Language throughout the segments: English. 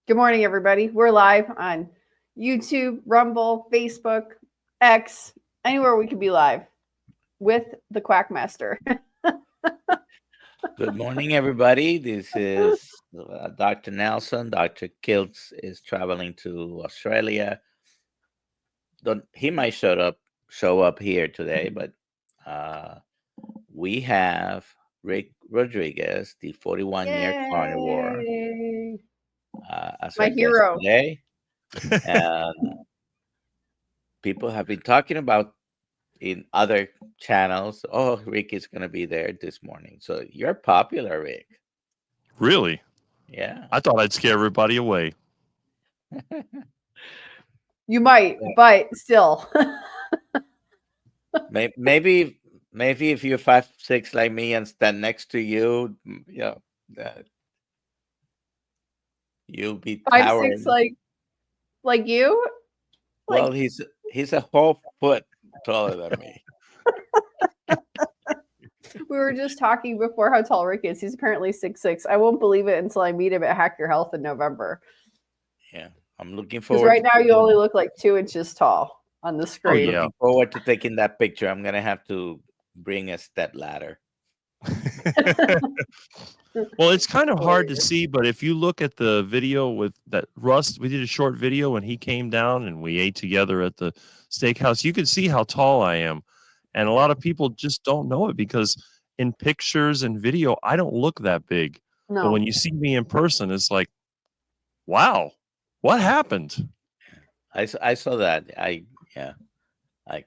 Good morning, everybody. We're live on YouTube, Rumble, Facebook, X, anywhere we could be live with the Quackmaster. Good morning, everybody. This is Dr. Nelson. Dr. Kiltz is traveling to Australia. He might show up here today, but uh, we have Rick Rodriguez, the 41-year carnivore, Yay! as My our guest hero. today. And people have been talking about in other channels. Oh, Rick is going to be there this morning. So you're popular, Rick. Really? Yeah. I thought I'd scare everybody away. You might, but still. Maybe if you're 5'6" like me and stand next to you, that you'll be 5'6", towering. like you. Well, he's a whole foot taller than me. We were just talking before how tall Rick is. He's apparently 6'6". I won't believe it until I meet him at Hack Your Health in November. Yeah, I'm looking Because forward. right now you only look like 2 inches tall on the screen. yeah. Looking forward to taking that picture. I'm gonna have to bring a step ladder. Well, it's kind of hard to see, but if you look at the video with that Russ, we did a short video when he came down and we ate together at the steakhouse. You can see how tall I am. And a lot of people just don't know it because in pictures and video, I don't look that big. No. But when you see me in person, it's like, wow, what happened? I saw that. I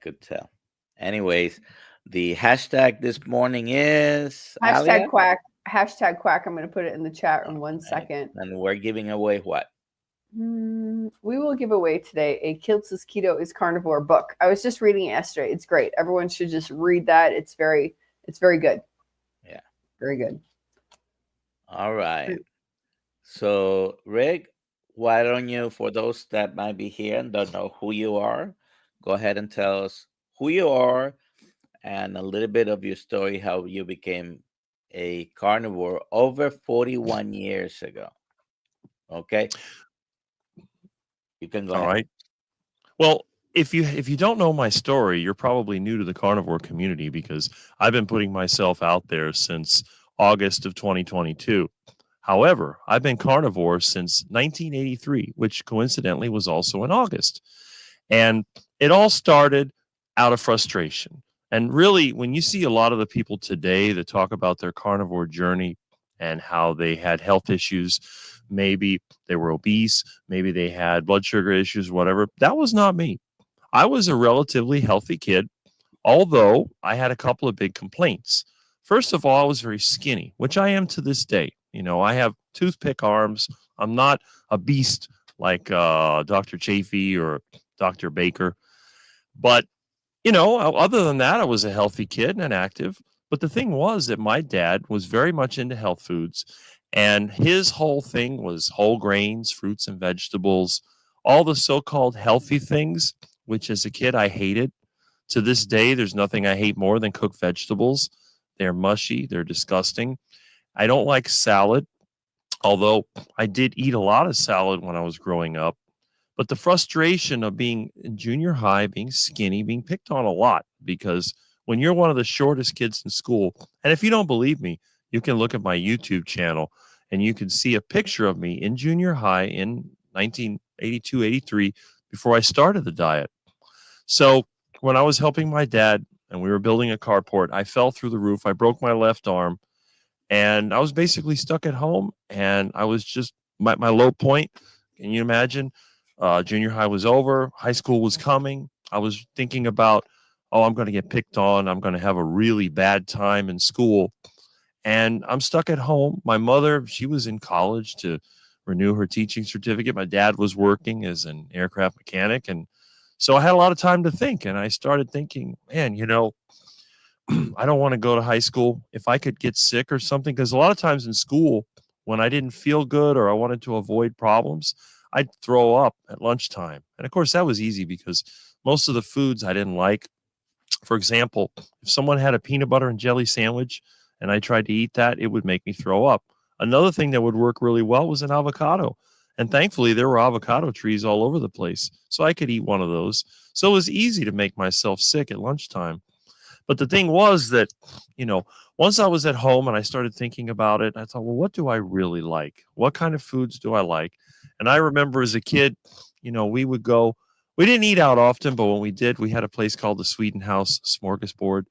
could tell. Anyways, the hashtag this morning is Alia? Quack. Hashtag quack. I'm going to put it in the chat in 1 second. And we're giving away what? We will give away today a Kiltz's Keto is Carnivore book. I was just reading it yesterday. It's great. Everyone should just read that. It's very good. Yeah. Very good. All right. So, Rick, why don't you, for those that might be here and don't know who you are, go ahead and tell us who you are and a little bit of your story, how you became a carnivore over 41 years ago. Okay? You can go ahead. All right. Well, if you don't know my story, you're probably new to the carnivore community because I've been putting myself out there since August of 2022. However, I've been carnivore since 1983, which coincidentally was also in August. And it all started out of frustration. And really, when you see a lot of the people today that talk about their carnivore journey and how they had health issues, maybe they were obese, maybe they had blood sugar issues, whatever, that was not me. I was a relatively healthy kid, although I had a couple of big complaints. First of all, I was very skinny, which I am to this day. You know, I have toothpick arms. I'm not a beast like Dr. Chafee or Dr. Baker. But, you know, other than that, I was a healthy kid and active. But the thing was that my dad was very much into health foods. And his whole thing was whole grains, fruits and vegetables, all the so-called healthy things, which as a kid I hated. To this day, there's nothing I hate more than cooked vegetables. They're mushy. They're disgusting. I don't like salad, although I did eat a lot of salad when I was growing up. But the frustration of being in junior high, being skinny, being picked on a lot, because when you're one of the shortest kids in school, and if you don't believe me, you can look at my YouTube channel and you can see a picture of me in junior high in 1982, 83, before I started the diet. So when I was helping my dad and we were building a carport, I fell through the roof. I broke my left arm and I was basically stuck at home. And I was just my low point. Can you imagine? Junior high was over. High school was coming. I was thinking about, oh, I'm going to get picked on. I'm going to have a really bad time in school. And I'm stuck at home. My mother, she was in college to renew her teaching certificate. My dad was working as an aircraft mechanic. And so I had a lot of time to think. And I started thinking, man, you know, I don't want to go to high school. If I could get sick or something, because a lot of times in school, when I didn't feel good or I wanted to avoid problems, I'd throw up at lunchtime. And of course, that was easy because most of the foods I didn't like. For example, if someone had a peanut butter and jelly sandwich and I tried to eat that, it would make me throw up. Another thing that would work really well was an avocado. And thankfully, there were avocado trees all over the place. So I could eat one of those. So it was easy to make myself sick at lunchtime. But the thing was that, you know, once I was at home and I started thinking about it, I thought, well, what do I really like? What kind of foods do I like? And I remember as a kid, you know, we didn't eat out often, but when we did, we had a place called the Sweden House Smorgasbord.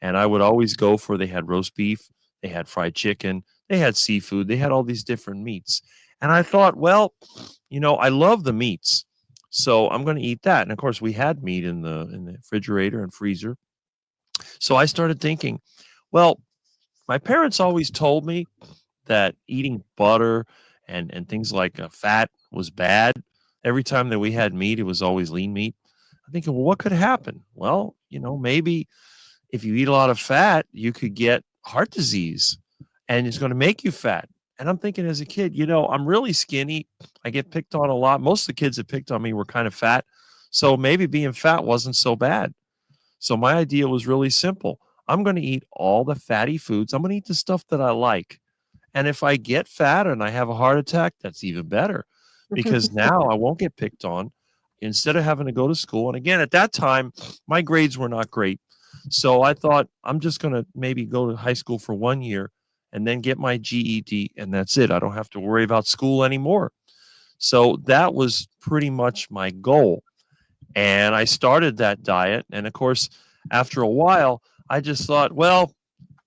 And I would always go for, they had roast beef, they had fried chicken, they had seafood, they had all these different meats. And I thought, well, you know, I love the meats. So I'm going to eat that. And of course, we had meat in the refrigerator and freezer. So I started thinking, well, my parents always told me that eating butter and things like fat was bad. Every time that we had meat, it was always lean meat. I'm thinking, well, what could happen? Well, you know, maybe if you eat a lot of fat, you could get heart disease and it's going to make you fat. And I'm thinking as a kid, you know, I'm really skinny. I get picked on a lot. Most of the kids that picked on me were kind of fat. So maybe being fat wasn't so bad. So my idea was really simple. I'm going to eat all the fatty foods. I'm going to eat the stuff that I like. And if I get fat and I have a heart attack, that's even better because now I won't get picked on instead of having to go to school. And again, at that time, my grades were not great. So I thought I'm just going to maybe go to high school for 1 year and then get my GED. And that's it. I don't have to worry about school anymore. So that was pretty much my goal. And I started that diet. And of course, after a while, I just thought, well,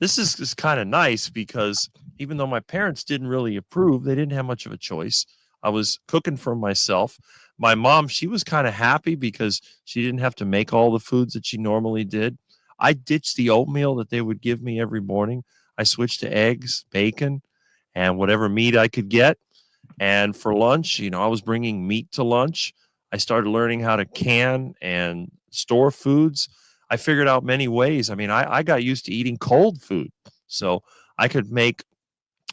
this is kind of nice because even though my parents didn't really approve, they didn't have much of a choice. I was cooking for myself. My mom, she was kind of happy because she didn't have to make all the foods that she normally did. I ditched the oatmeal that they would give me every morning. I switched to eggs, bacon, and whatever meat I could get. And for lunch, you know, I was bringing meat to lunch. I started learning how to can and store foods. I figured out many ways. I mean, I got used to eating cold food. So I could make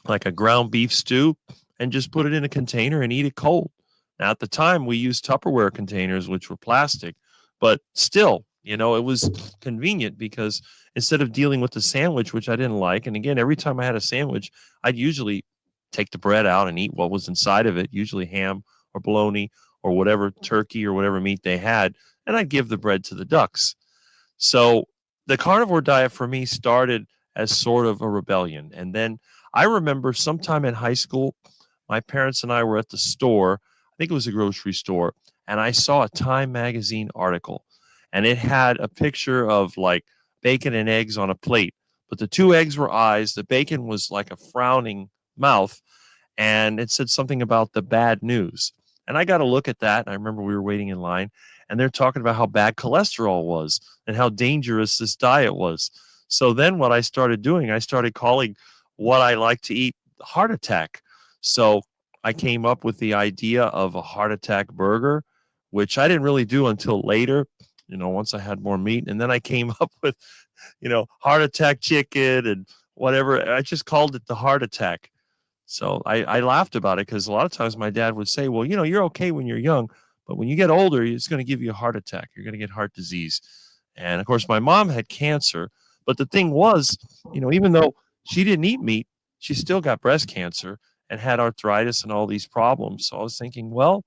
like a ground beef stew and just put it in a container and eat it cold. Now, at the time, we used Tupperware containers, which were plastic, but still, you know, it was convenient because instead of dealing with the sandwich, which I didn't like, and again, every time I had a sandwich, I'd usually take the bread out and eat what was inside of it, usually ham or bologna or whatever turkey or whatever meat they had, and I'd give the bread to the ducks. So the carnivore diet for me started as sort of a rebellion. And then I remember sometime in high school, my parents and I were at the store. I think it was a grocery store. And I saw a Time magazine article. And it had a picture of like bacon and eggs on a plate. But the two eggs were eyes. The bacon was like a frowning mouth. And it said something about the bad news. And I got to look at that. And I remember we were waiting in line. And they're talking about how bad cholesterol was and how dangerous this diet was. So then what I started doing, I started calling what I like to eat heart attack. So I came up with the idea of a heart attack burger, which I didn't really do until later, you know, once I had more meat. And then I came up with, you know, heart attack chicken and whatever. I just called it the heart attack. So I laughed about it because a lot of times my dad would say, well, you know, you're okay when you're young, but when you get older, it's going to give you a heart attack. You're going to get heart disease. And of course, my mom had cancer. But the thing was, you know, even though she didn't eat meat, she still got breast cancer and had arthritis and all these problems. So I was thinking, well,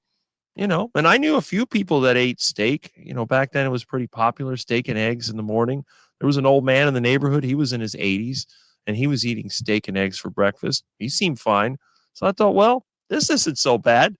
you know, and I knew a few people that ate steak. You know, back then it was pretty popular, steak and eggs in the morning. There was an old man in the neighborhood. He was in his 80s and he was eating steak and eggs for breakfast. He seemed fine. So I thought, well, this isn't so bad.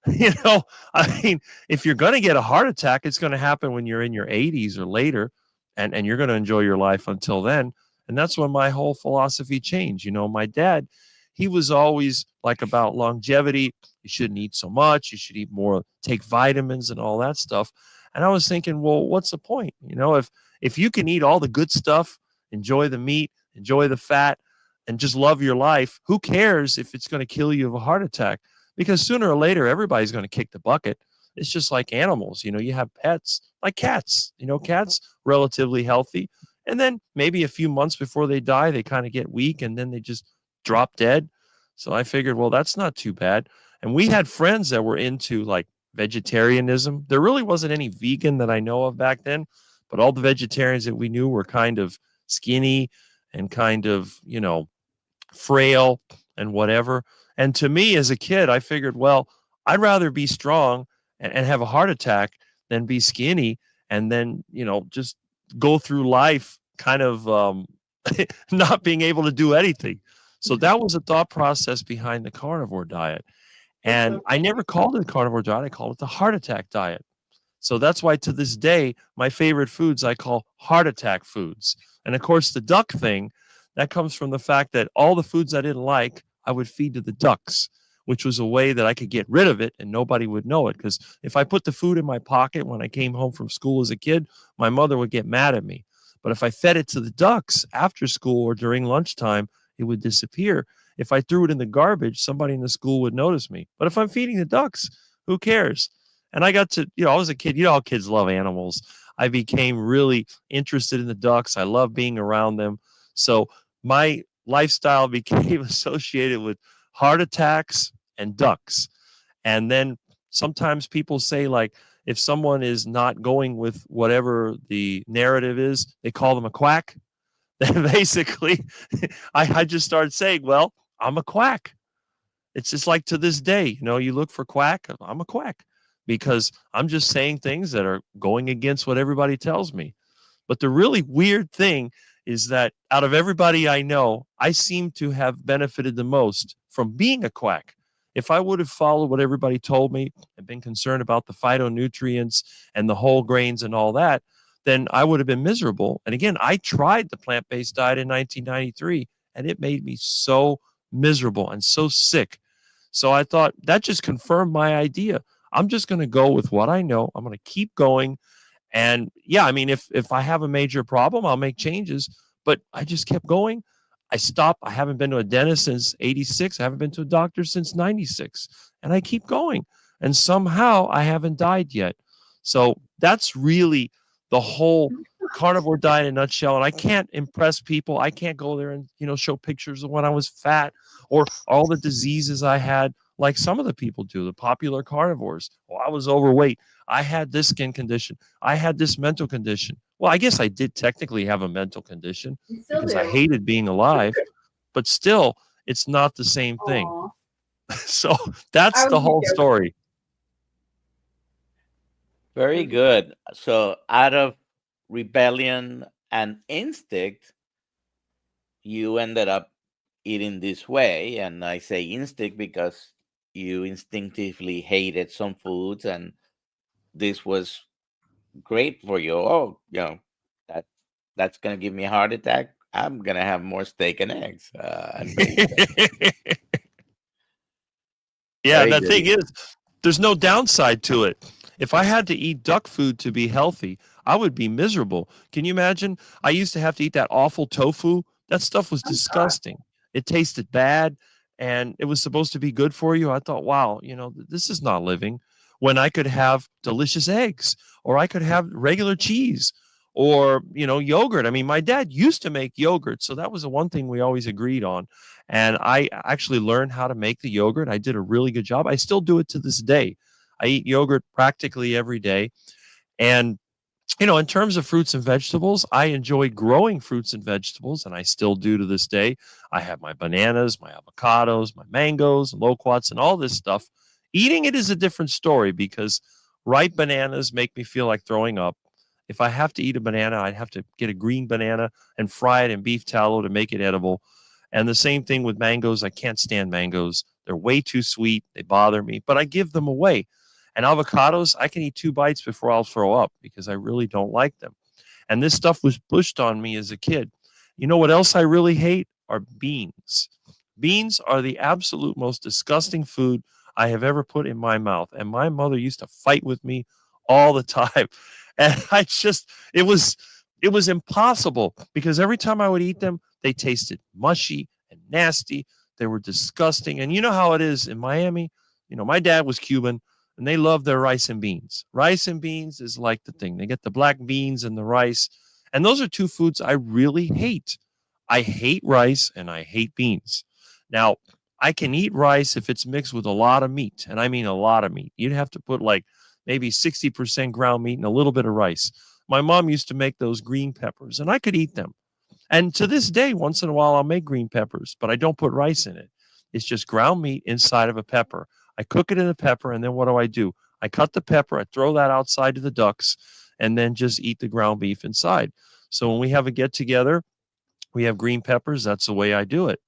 You know, I mean, if you're going to get a heart attack, it's going to happen when you're in your 80s or later, and you're going to enjoy your life until then. And that's when my whole philosophy changed. You know, my dad, he was always like about longevity. You shouldn't eat so much. You should eat more, take vitamins and all that stuff. And I was thinking, well, what's the point? You know, if you can eat all the good stuff, enjoy the meat, enjoy the fat, and just love your life, who cares if it's going to kill you of a heart attack? Because sooner or later, everybody's going to kick the bucket. It's just like animals. You know, you have pets like cats, you know, cats relatively healthy. And then maybe a few months before they die, they kind of get weak and then they just drop dead. So I figured, well, that's not too bad. And we had friends that were into like vegetarianism. There really wasn't any vegan that I know of back then, but all the vegetarians that we knew were kind of skinny and kind of, you know, frail and whatever. And to me as a kid, I figured, well, I'd rather be strong and have a heart attack than be skinny and then, just go through life kind of not being able to do anything. So that was a thought process behind the carnivore diet. And I never called it a carnivore diet. I called it the heart attack diet. So that's why to this day, my favorite foods I call heart attack foods. And of course, the duck thing, that comes from the fact that all the foods I didn't like, I would feed to the ducks, which was a way that I could get rid of it and nobody would know it. Because if I put the food in my pocket when I came home from school as a kid, my mother would get mad at me. But if I fed it to the ducks after school or during lunchtime, it would disappear. If I threw it in the garbage, somebody in the school would notice me. But if I'm feeding the ducks, who cares? And I got to, I was a kid, how kids love animals. I became really interested in the ducks. I love being around them. So my lifestyle became associated with heart attacks and ducks. And then sometimes people say, like, if someone is not going with whatever the narrative is, they call them a quack. Then basically, I just started saying, well, I'm a quack. It's just like to this day, you look for quack, I'm a quack because I'm just saying things that are going against what everybody tells me. But the really weird thing is that out of everybody I know, I seem to have benefited the most from being a quack. If I would have followed what everybody told me and been concerned about the phytonutrients and the whole grains and all that, then I would have been miserable. And again, I tried the plant-based diet in 1993, and it made me so miserable and so sick. So I thought that just confirmed my idea. I'm just going to go with what I know. I'm going to keep going. And yeah, I mean, if I have a major problem, I'll make changes. But I just kept going. I stopped. I haven't been to a dentist since 86. I haven't been to a doctor since 96. And I keep going. And somehow I haven't died yet. So that's really the whole carnivore diet in a nutshell. And I can't impress people. I can't go there and, show pictures of when I was fat or all the diseases I had, like some of the people do, the popular carnivores. Oh, I was overweight. I had this skin condition. I had this mental condition. Well, I guess I did technically have a mental condition because I hated being alive, but still, it's not the same thing. So that's the whole story. Very good. So out of rebellion and instinct, you ended up eating this way. And I say instinct because you instinctively hated some foods and this was great for you. Oh, that's going to give me a heart attack. I'm going to have more steak and eggs and bacon. Yeah, and the thing is, there's no downside to it. If I had to eat duck food to be healthy, I would be miserable. Can you imagine? I used to have to eat that awful tofu. That stuff was disgusting. It tasted bad, and it was supposed to be good for you. I thought, wow, this is not living. When I could have delicious eggs, or I could have regular cheese, or, yogurt. I mean, my dad used to make yogurt, so that was the one thing we always agreed on. And I actually learned how to make the yogurt. I did a really good job. I still do it to this day. I eat yogurt practically every day. And, in terms of fruits and vegetables, I enjoy growing fruits and vegetables, and I still do to this day. I have my bananas, my avocados, my mangoes, loquats, and all this stuff. Eating it is a different story because ripe bananas make me feel like throwing up. If I have to eat a banana, I'd have to get a green banana and fry it in beef tallow to make it edible. And the same thing with mangoes. I can't stand mangoes. They're way too sweet. They bother me, but I give them away. And avocados, I can eat 2 bites before I'll throw up because I really don't like them. And this stuff was pushed on me as a kid. You know what else I really hate? Are beans. Beans are the absolute most disgusting food I have ever put in my mouth. And my mother used to fight with me all the time. And it was impossible because every time I would eat them, they tasted mushy and nasty. They were disgusting. And you know how it is in Miami? My dad was Cuban and they love their rice and beans. Rice and beans is like the thing. They get the black beans and the rice. And those are 2 foods I really hate. I hate rice and I hate beans. Now, I can eat rice if it's mixed with a lot of meat. And I mean a lot of meat. You'd have to put like maybe 60% ground meat and a little bit of rice. My mom used to make those green peppers and I could eat them. And to this day, once in a while, I'll make green peppers, but I don't put rice in it. It's just ground meat inside of a pepper. I cook it in the pepper, and then what do? I cut the pepper, I throw that outside to the ducks, and then just eat the ground beef inside. So when we have a get together, we have green peppers. That's the way I do it.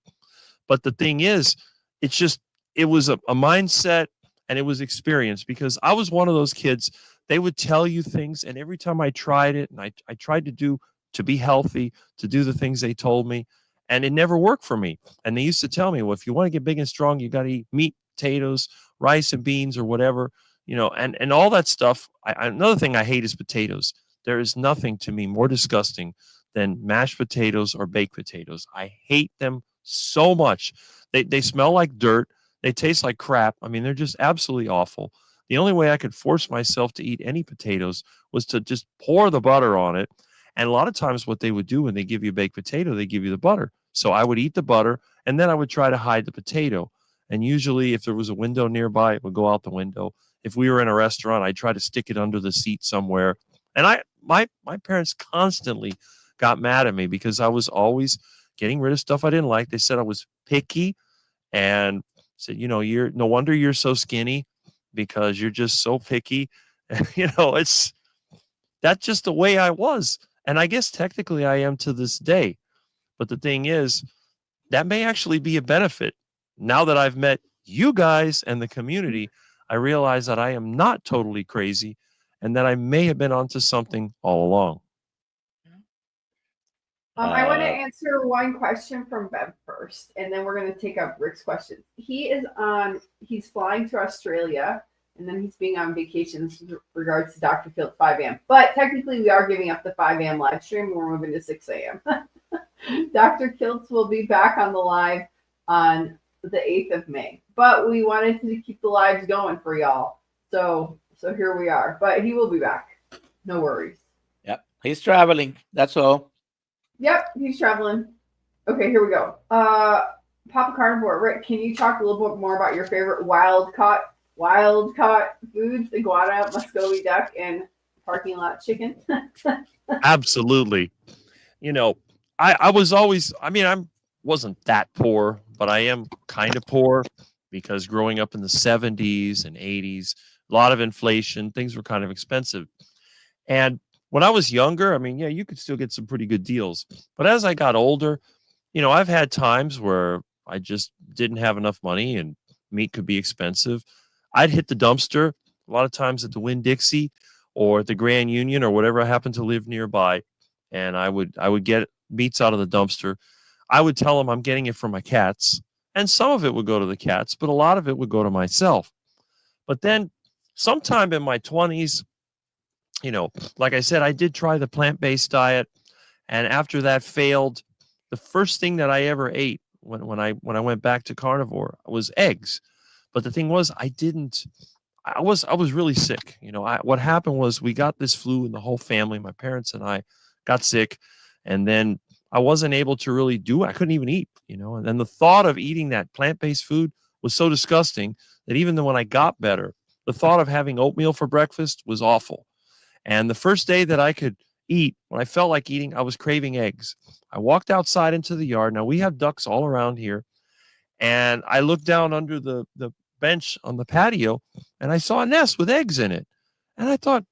But the thing is, it was a mindset and it was experience, because I was one of those kids. They would tell you things, and every time I tried it, and I tried to be healthy, to do the things they told me, and it never worked for me. And they used to tell me, well, if you want to get big and strong, you got to eat meat, potatoes, rice and beans, or whatever, and all that stuff. Another thing I hate is potatoes. There is nothing to me more disgusting than mashed potatoes or baked potatoes. I hate them so much. They smell like dirt. They taste like crap. I mean, they're just absolutely awful. The only way I could force myself to eat any potatoes was to just pour the butter on it. And a lot of times what they would do when they give you a baked potato, they give you the butter. So I would eat the butter, and then I would try to hide the potato. And usually if there was a window nearby, it would go out the window. If we were in a restaurant, I'd try to stick it under the seat somewhere. And my parents constantly got mad at me because I was always getting rid of stuff I didn't like. They said I was picky, and said, you're no wonder you're so skinny, because you're just so picky. It's that's just the way I was. And I guess technically I am to this day. But the thing is, that may actually be a benefit. Now that I've met you guys and the community, I realize that I am not totally crazy, and that I may have been onto something all along. I want to answer one question from Bev first, and then we're going to take up Rick's question. He's flying to Australia, and then he's being on vacation in regards to Dr. Field 5 a.m. But technically, we are giving up the 5 a.m. live stream. We're moving to 6 a.m. Dr. Kiltz will be back on the live on the 8th of May. But we wanted to keep the lives going for y'all. So here we are. But he will be back. No worries. Yep. He's traveling. That's all. Yep, he's traveling. Okay, here we go. Papa Carnivore, Rick, can you talk a little bit more about your favorite wild caught foods, the iguana, Muscovy duck, and parking lot chicken? Absolutely. I was always, I wasn't that poor, but I am kind of poor, because growing up in the 70s and 80s, a lot of inflation, things were kind of expensive. And when I was younger, you could still get some pretty good deals. But as I got older, I've had times where I just didn't have enough money and meat could be expensive. I'd hit the dumpster a lot of times at the Winn-Dixie or at the Grand Union or whatever I happened to live nearby, and I would get meats out of the dumpster. I would tell them I'm getting it for my cats, and some of it would go to the cats, but a lot of it would go to myself. But then sometime in my 20s, like I said, I did try the plant-based diet, and after that failed, the first thing that I ever ate when I went back to carnivore was eggs. But the thing was, I was really sick. What happened was we got this flu in the whole family. My parents and I got sick, and then I wasn't able to really I couldn't even eat, and then the thought of eating that plant-based food was so disgusting that even though when I got better, the thought of having oatmeal for breakfast was awful. And the first day that I could eat, when I felt like eating, I was craving eggs. I walked outside into the yard. Now we have ducks all around here. And I looked down under the bench on the patio, and I saw a nest with eggs in it. And I thought,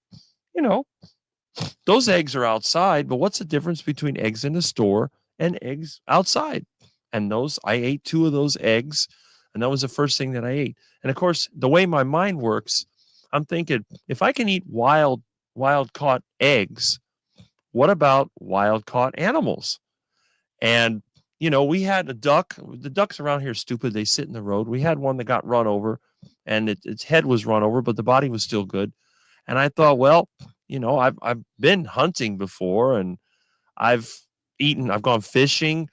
those eggs are outside, but what's the difference between eggs in a store and eggs outside? And I ate 2 of those eggs, and that was the first thing that I ate. And of course, the way my mind works, I'm thinking, if I can eat wild caught eggs, what about wild caught animals? And we had a duck. The ducks around here are stupid. They sit in the road. We had one that got run over, and its head was run over, but the body was still good. And I thought, well, I've been hunting before, and I've gone fishing.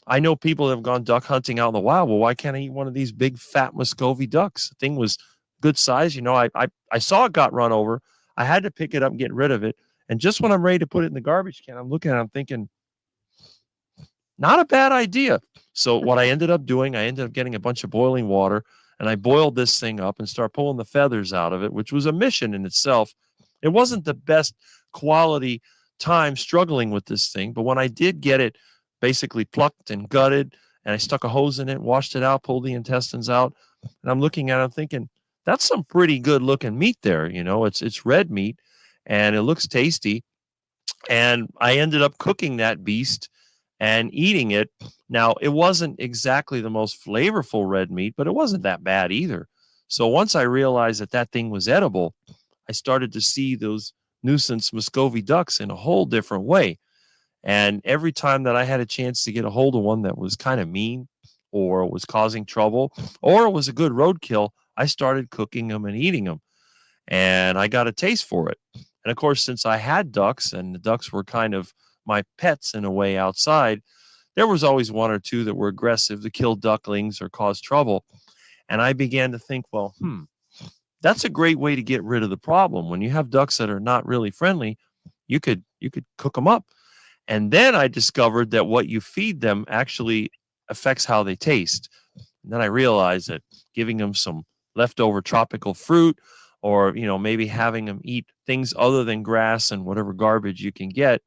I know people that have gone duck hunting out in the wild. Well, why can't I eat one of these big fat Muscovy ducks? The thing was good size. I saw it got run over. I had to pick it up and get rid of it. And just when I'm ready to put it in the garbage can, I'm looking at it, I'm thinking, not a bad idea. So what I ended up doing, I ended up getting a bunch of boiling water, and I boiled this thing up and started pulling the feathers out of it, which was a mission in itself. It wasn't the best quality time struggling with this thing, but when I did get it basically plucked and gutted, and I stuck a hose in it, washed it out, pulled the intestines out, and I'm looking at it, I'm thinking, that's some pretty good looking meat there. You know, it's red meat and it looks tasty. And I ended up cooking that beast and eating it. Now, it wasn't exactly the most flavorful red meat, but it wasn't that bad either. So once I realized that that thing was edible, I started to see those nuisance Muscovy ducks in a whole different way. And every time that I had a chance to get a hold of one that was kind of mean or was causing trouble or was a good roadkill, I started cooking them and eating them. And I got a taste for it. And of course, since I had ducks and the ducks were kind of my pets in a way outside, there was always one or two that were aggressive to kill ducklings or cause trouble. And I began to think, well, that's a great way to get rid of the problem. When you have ducks that are not really friendly, you could cook them up. And then I discovered that what you feed them actually affects how they taste. And then I realized that giving them some leftover tropical fruit or, maybe having them eat things other than grass and whatever garbage you can get,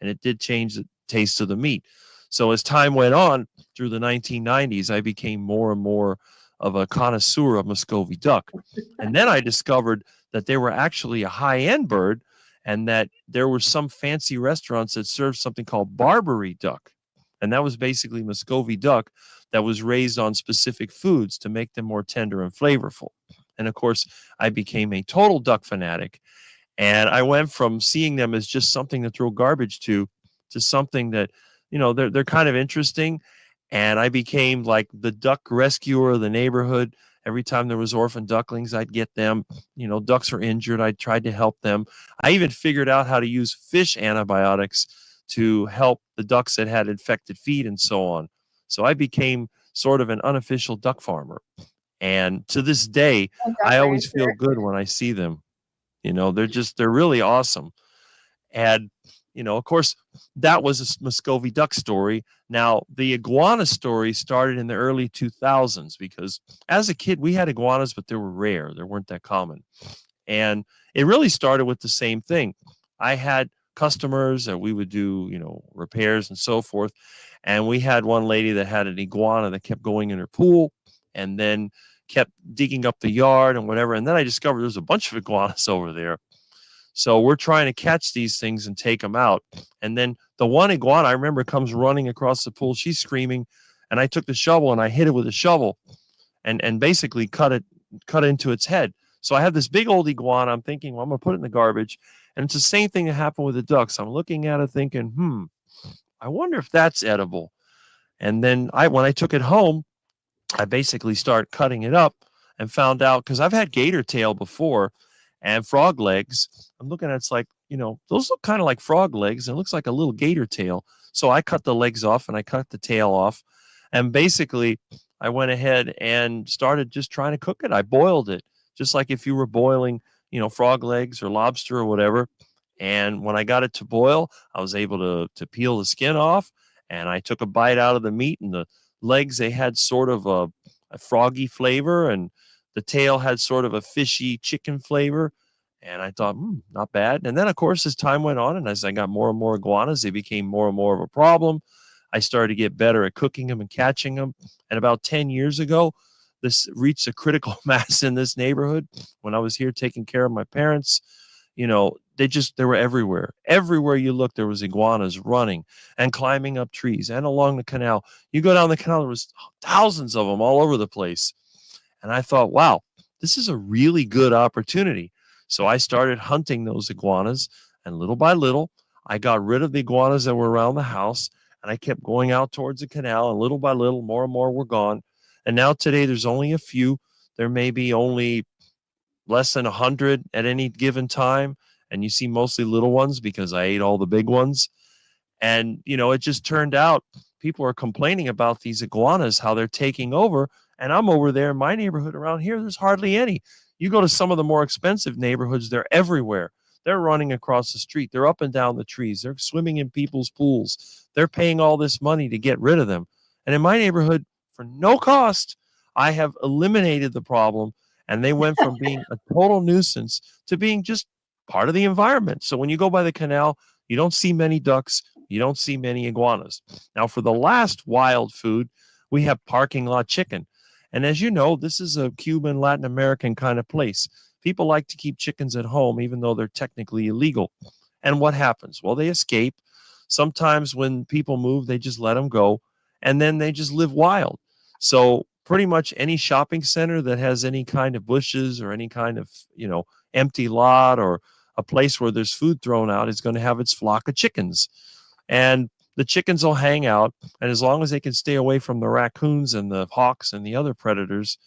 and it did change the taste of the meat. So as time went on through the 1990s, I became more and more of a connoisseur of Muscovy duck. And then I discovered that they were actually a high-end bird and that there were some fancy restaurants that served something called Barbary duck. And that was basically Muscovy duck that was raised on specific foods to make them more tender and flavorful. And of course, I became a total duck fanatic. And I went from seeing them as just something to throw garbage to something that, they're kind of interesting. And I became like the duck rescuer of the neighborhood. Every time there was orphan ducklings, I'd get them. Ducks are injured. I tried to help them. I even figured out how to use fish antibiotics to help the ducks that had infected feet and so on. So I became sort of an unofficial duck farmer. And to this day, I always feel good when I see them. They're really awesome. And, of course, that was a Muscovy duck story. Now, the iguana story started in the early 2000s because as a kid, we had iguanas, but they were rare. They weren't that common. And it really started with the same thing. I had customers that we would do, repairs and so forth. And we had one lady that had an iguana that kept going in her pool and then kept digging up the yard and whatever. And then I discovered there's a bunch of iguanas over there. So we're trying to catch these things and take them out. And then the one iguana I remember comes running across the pool. She's screaming. And I took the shovel and I hit it with a shovel and basically cut it into its head. So I have this big old iguana. I'm thinking, well, I'm going to put it in the garbage. And it's the same thing that happened with the ducks. I'm looking at it thinking, I wonder if that's edible. And then when I took it home, I basically started cutting it up and found out, because I've had gator tail before and frog legs. I'm looking at it's like, those look kind of like frog legs. And it looks like a little gator tail. So I cut the legs off and I cut the tail off. And basically, I went ahead and started just trying to cook it. I boiled it, just like if you were boiling, frog legs or lobster or whatever. And when I got it to boil, I was able to peel the skin off. And I took a bite out of the meat, and the legs, they had sort of a froggy flavor, and the tail had sort of a fishy chicken flavor. And I thought, not bad. And then, of course, as time went on and as I got more and more iguanas, they became more and more of a problem. I started to get better at cooking them and catching them. And about 10 years ago, this reached a critical mass in this neighborhood. When I was here taking care of my parents, they were everywhere. Everywhere you look, there was iguanas running and climbing up trees and along the canal. You go down the canal, there was thousands of them all over the place. And I thought, wow, this is a really good opportunity. So I started hunting those iguanas, and little by little, I got rid of the iguanas that were around the house, and I kept going out towards the canal, and little by little, more and more were gone. And now today, there's only a few. There may be only less than 100 at any given time. And you see mostly little ones because I ate all the big ones. And, it just turned out people are complaining about these iguanas, how they're taking over. And I'm over there in my neighborhood around here, there's hardly any. You go to some of the more expensive neighborhoods, they're everywhere. They're running across the street. They're up and down the trees. They're swimming in people's pools. They're paying all this money to get rid of them. And in my neighborhood, for no cost, I have eliminated the problem. And they went from being a total nuisance to being just part of the environment. So when you go by the canal, you don't see many ducks. You don't see many iguanas. Now, for the last wild food, we have parking lot chicken. And as you know, this is a Cuban, Latin American kind of place. People like to keep chickens at home, even though they're technically illegal. And what happens? Well, they escape. Sometimes when people move, they just let them go, and then they just live wild. So pretty much any shopping center that has any kind of bushes or any kind of, empty lot or a place where there's food thrown out is going to have its flock of chickens. And the chickens will hang out, and as long as they can stay away from the raccoons and the hawks and the other predators,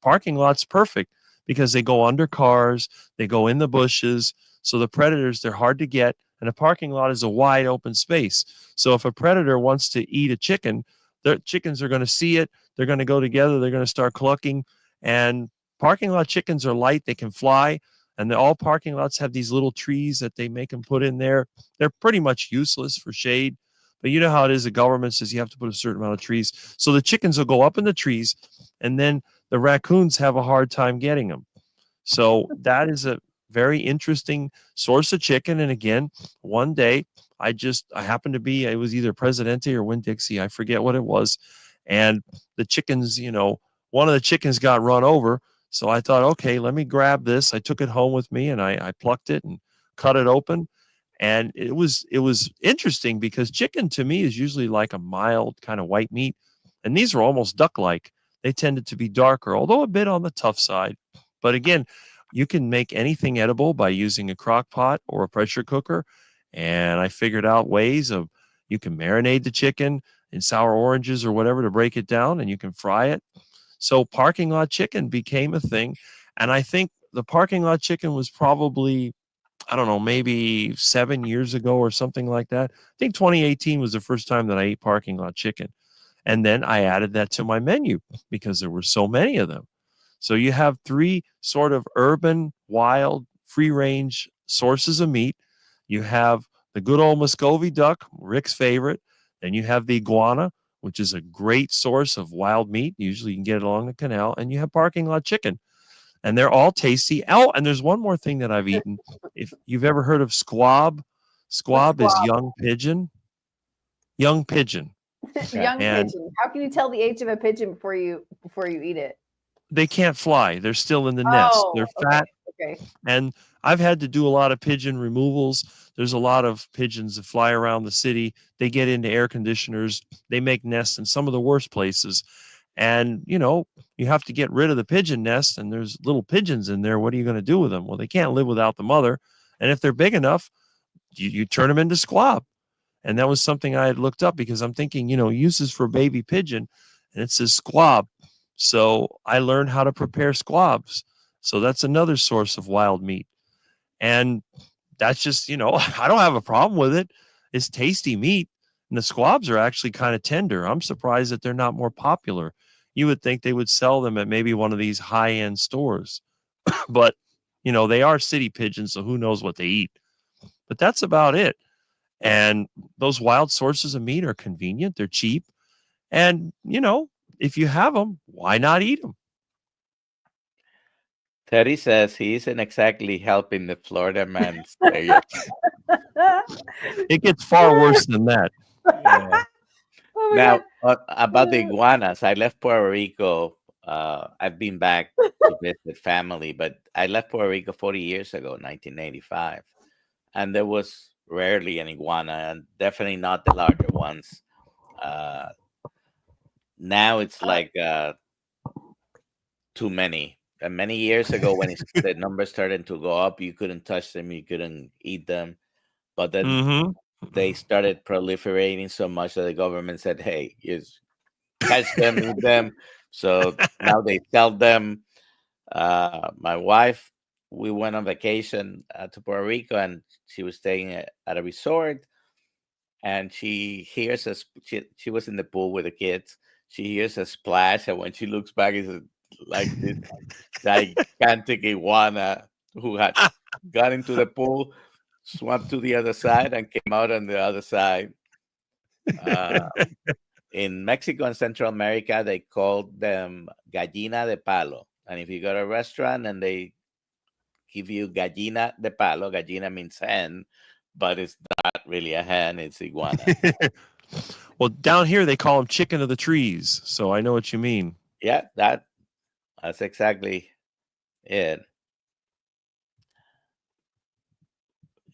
parking lot's perfect because they go under cars, they go in the bushes. So the predators, they're hard to get, and a parking lot is a wide open space. So if a predator wants to eat a chicken, the chickens are going to see it. They're going to go together. They're going to start clucking. And parking lot chickens are light. They can fly. And all parking lots have these little trees that they make them put in there. They're pretty much useless for shade. But you know how it is. The government says you have to put a certain amount of trees. So the chickens will go up in the trees, and then the raccoons have a hard time getting them. So that is a very interesting source of chicken. And again, one day I happened to be, it was either Presidente or Winn-Dixie, I forget what it was. And the chickens, one of the chickens got run over. So I thought, okay, let me grab this. I took it home with me, and I plucked it and cut it open. And it was interesting because chicken to me is usually like a mild kind of white meat. And these are almost duck-like. They tended to be darker, although a bit on the tough side. But again, you can make anything edible by using a crock pot or a pressure cooker. And I figured out ways of, you can marinate the chicken in sour oranges or whatever to break it down, and you can fry it. So parking lot chicken became a thing. And I think the parking lot chicken was probably, I don't know, maybe 7 years ago or something like that. I think 2018 was the first time that I ate parking lot chicken. And then I added that to my menu because there were so many of them. So you have three sort of urban, wild, free-range sources of meat. You have the good old Muscovy duck, Rick's favorite. Then you have the iguana, which is a great source of wild meat. Usually you can get it along the canal. And you have parking lot chicken. And they're all tasty. Oh, and there's one more thing that I've eaten. If you've ever heard of squab, squab is squab? young pigeon. Young pigeon. Young And pigeon. How can you tell the age of a pigeon before you eat it? they can't fly. They're still in the nest. Oh, They're fat. Okay. And I've had to do a lot of pigeon removals. There's a lot of pigeons that fly around the city. They get into air conditioners. They make nests in some of the worst places. And, you have to get rid of the pigeon nest, and there's little pigeons in there. What are you going to do with them? Well, they can't live without the mother. And if they're big enough, you turn them into squab. And that was something I had looked up because I'm thinking, uses for baby pigeon, and it says squab. So I learned how to prepare squabs. So that's another source of wild meat. And that's just, I don't have a problem with it. It's tasty meat. And the squabs are actually kind of tender. I'm surprised that they're not more popular. You would think they would sell them at maybe one of these high-end stores. But, they are city pigeons, so who knows what they eat. But that's about it. And those wild sources of meat are convenient. They're cheap. And, if you have them, why not eat them? Teddy says he isn't exactly helping the Florida man stay. It gets far worse than that. Yeah. Oh my Now, God. about the iguanas, I left Puerto Rico. I've been back to visit family, but I left Puerto Rico 40 years ago, 1985. And there was rarely an iguana, and definitely not the larger ones. Now it's like too many. And many years ago, when the numbers started to go up, you couldn't touch them, you couldn't eat them. But then they started proliferating so much that the government said, hey, you catch them, eat them. So now they sell them. My wife, we went on vacation to Puerto Rico, and she was staying at a resort, and she hears us. She was in the pool with the kids. She hears a splash, and when she looks back, it's like this gigantic iguana who had got into the pool, swam to the other side, and came out on the other side. In Mexico and Central America, they called them gallina de palo. And if you go to a restaurant and they give you gallina de palo, gallina means hen, but it's not really a hen, it's iguana. Well, down here they call them chicken of the trees, so I know what you mean. Yeah, that That's exactly it.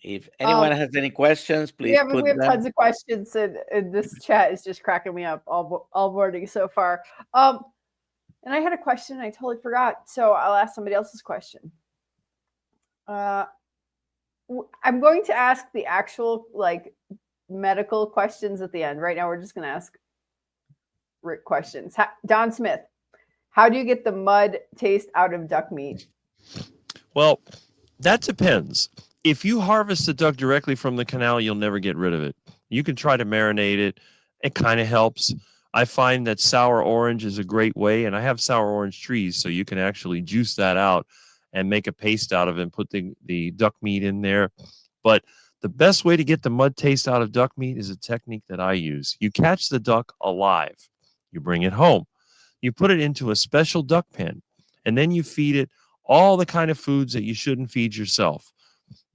If anyone has any questions, please put we have them. tons of questions, and this chat is just cracking me up all morning so far. And I had a question, I totally forgot, so I'll ask somebody else's question. I'm going to ask the actual like medical questions at the end. Right now, we're just going to ask Rick questions. Don Smith, how do you get the mud taste out of duck meat? Well, that depends. If you harvest the duck directly from the canal, you'll never get rid of it. You can try to marinate it. It kind of helps. I find that sour orange is a great way, and I have sour orange trees, so you can actually juice that out and make a paste out of it and put the duck meat in there. But the best way to get the mud taste out of duck meat is a technique that I use. You catch the duck alive. You bring it home. You put it into a special duck pen, and then you feed it all the kind of foods that you shouldn't feed yourself.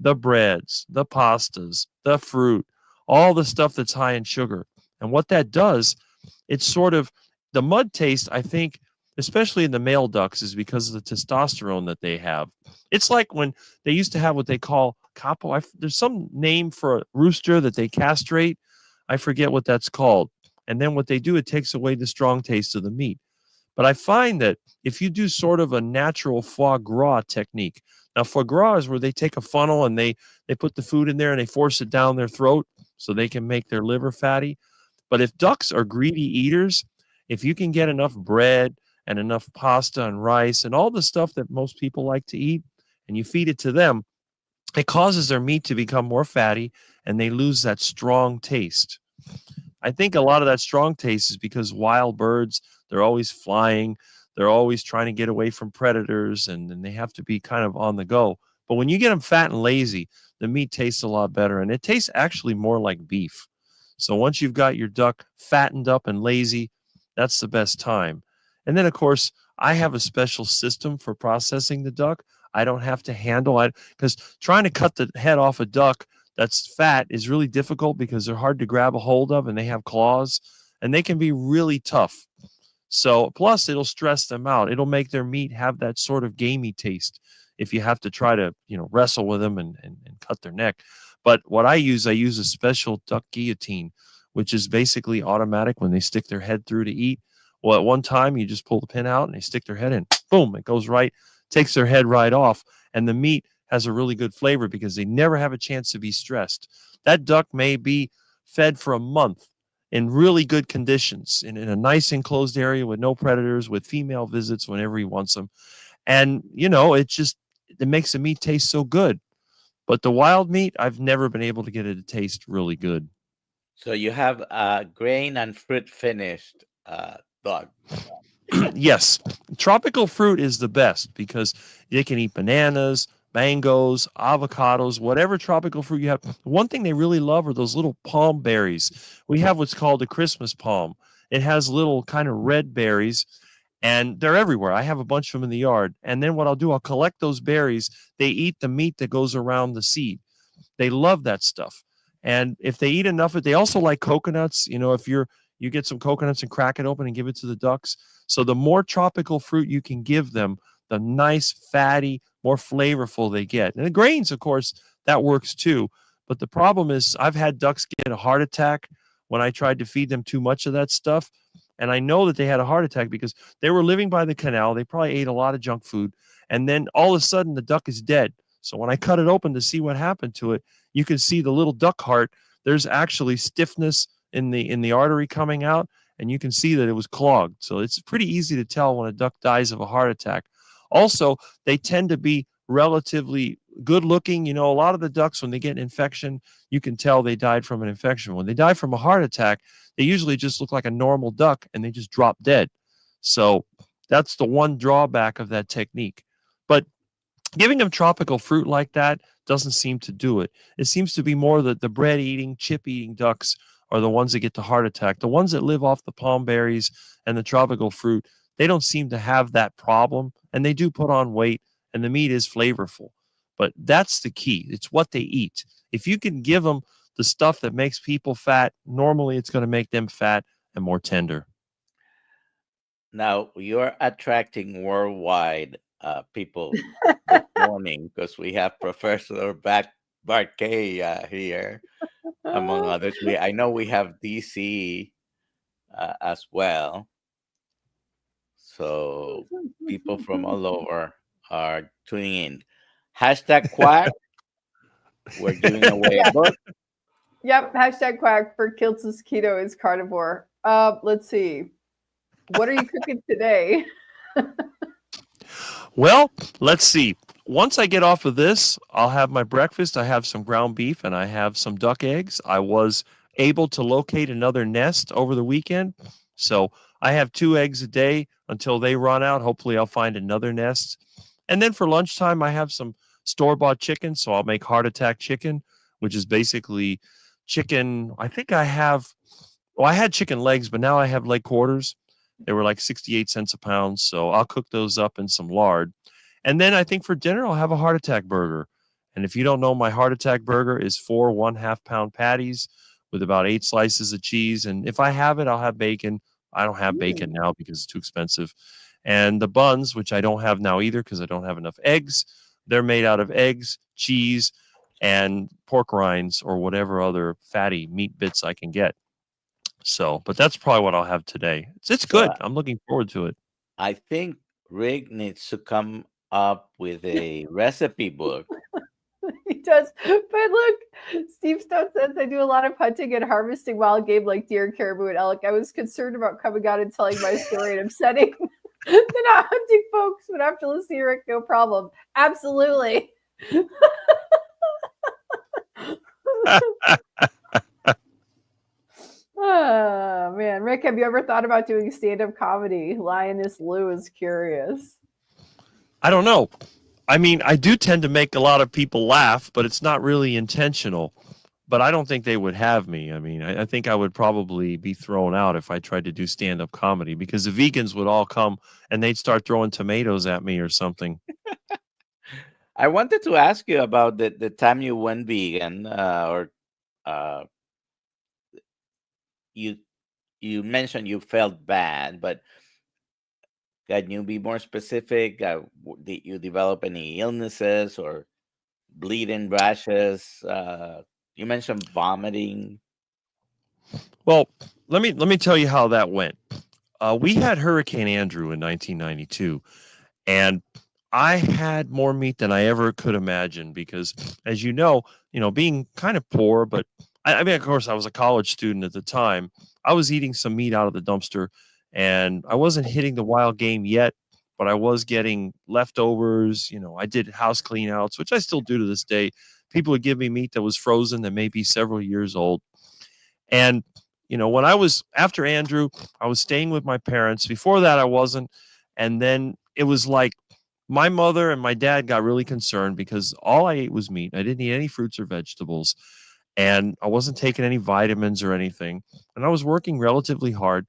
The breads, the pastas, the fruit, all the stuff that's high in sugar. And what that does, it's sort of the mud taste, I think, especially in the male ducks, is because of the testosterone that they have. It's like when they used to have what they call capo. There's some name for a rooster that they castrate. I forget what that's called. And then what they do, it takes away the strong taste of the meat. But I find that if you do sort of a natural foie gras technique, now foie gras is where they take a funnel and they put the food in there and they force it down their throat so they can make their liver fatty. But if ducks are greedy eaters, if you can get enough bread and enough pasta and rice and all the stuff that most people like to eat, and you feed it to them, it causes their meat to become more fatty and they lose that strong taste. I think a lot of that strong taste is because wild birds, they're always flying, they're always trying to get away from predators, and they have to be kind of on the go. But when you get them fat and lazy, the meat tastes a lot better, and it tastes actually more like beef. So once you've got your duck fattened up and lazy, that's the best time. And then, of course, I have a special system for processing the duck. I don't have to handle it because trying to cut the head off a duck that's fat is really difficult because they're hard to grab a hold of and they have claws and they can be really tough. So plus it'll stress them out. It'll make their meat have that sort of gamey taste if you have to try to, wrestle with them and cut their neck. But what I use a special duck guillotine, which is basically automatic when they stick their head through to eat. Well, at one time you just pull the pin out and they stick their head in, boom, it goes right, takes their head right off. And the meat has a really good flavor because they never have a chance to be stressed. That duck may be fed for a month in really good conditions, in a nice enclosed area with no predators, with female visits whenever he wants them. And, it makes the meat taste so good. But the wild meat, I've never been able to get it to taste really good. So you have grain and fruit finished dog. Yes, tropical fruit is the best because they can eat bananas, mangoes, avocados, whatever tropical fruit you have. One thing they really love are those little palm berries. We have what's called a Christmas palm. It has little kind of red berries, and they're everywhere. I have a bunch of them in the yard. And then what I'll do, I'll collect those berries. They eat the meat that goes around the seed. They love that stuff. And if they eat enough of it, they also like coconuts. If you get some coconuts and crack it open and give it to the ducks. So the more tropical fruit you can give them, the nice, fatty, more flavorful they get. And the grains, of course, that works too. But the problem is I've had ducks get a heart attack when I tried to feed them too much of that stuff. And I know that they had a heart attack because they were living by the canal. They probably ate a lot of junk food. And then all of a sudden the duck is dead. So when I cut it open to see what happened to it, you can see the little duck heart. There's actually stiffness in the artery coming out, and you can see that it was clogged. So it's pretty easy to tell when a duck dies of a heart attack. Also, they tend to be relatively good looking. A lot of the ducks, when they get an infection, you can tell they died from an infection. When they die from a heart attack, they usually just look like a normal duck and they just drop dead. So that's the one drawback of that technique. But giving them tropical fruit like that doesn't seem to do it. It seems to be more that the bread eating, chip eating ducks are the ones that get the heart attack. The ones that live off the palm berries and the tropical fruit, they don't seem to have that problem, and they do put on weight, and the meat is flavorful. But that's the key. It's what they eat. If you can give them the stuff that makes people fat, normally it's going to make them fat and more tender. Now you're attracting worldwide people this morning because we have Professor Barkay here, among others. I know we have DC as well. So people from all over are tuning in. Hashtag quack. We're giving away a Yeah. book. Yep. Hashtag quack for Kilt's keto is carnivore. Let's see. What are you cooking today? Well, let's see. Once I get off of this, I'll have my breakfast. I have some ground beef and I have some duck eggs. I was able to locate another nest over the weekend. So I have 2 eggs a day until they run out. Hopefully, I'll find another nest. And then for lunchtime, I have some store bought chicken. So I'll make heart attack chicken, which is basically chicken. I think I have, well, I had chicken legs, but now I have leg quarters. They were like 68 cents a pound. So I'll cook those up in some lard. And then I think for dinner, I'll have a heart attack burger. And if you don't know, my heart attack burger is 4 1/2-pound patties with about 8 slices of cheese. And if I have it, I'll have bacon. I don't have bacon now because it's too expensive. And the buns, which I don't have now either because I don't have enough eggs, they're made out of eggs, cheese, and pork rinds or whatever other fatty meat bits I can get. So, but that's probably what I'll have today. It's So good. I'm looking forward to it. I think Rick needs to come up with a recipe book. He does. But look, Steve Stone says I do a lot of hunting and harvesting wild game like deer, caribou, and elk. I was concerned about coming out and telling my story and upsetting the not hunting folks, but after listening to Rick, no problem. Absolutely. Oh man, Rick, have you ever thought about doing stand-up comedy? Lioness Lou is curious. I don't know. I mean, I do tend to make a lot of people laugh, but it's not really intentional. But I don't think they would have me. I mean, I think I would probably be thrown out if I tried to do stand-up comedy because the vegans would all come and they'd start throwing tomatoes at me or something. I wanted to ask you about the time you went vegan, or uh, you mentioned you felt bad, but can you be more specific? Did you develop any illnesses or bleeding, rashes? You mentioned vomiting. Well, let me tell you how that went. We had Hurricane Andrew in 1992, and I had more meat than I ever could imagine because, as you know, being kind of poor, but I mean, of course, I was a college student at the time. I was eating some meat out of the dumpster, and I wasn't hitting the wild game yet, but I was getting leftovers. I did house cleanouts, which I still do to this day. People would give me meat that was frozen that may be several years old. And, when I was after Andrew, I was staying with my parents. Before that, I wasn't. And then it was like my mother and my dad got really concerned because all I ate was meat. I didn't eat any fruits or vegetables. And I wasn't taking any vitamins or anything. And I was working relatively hard.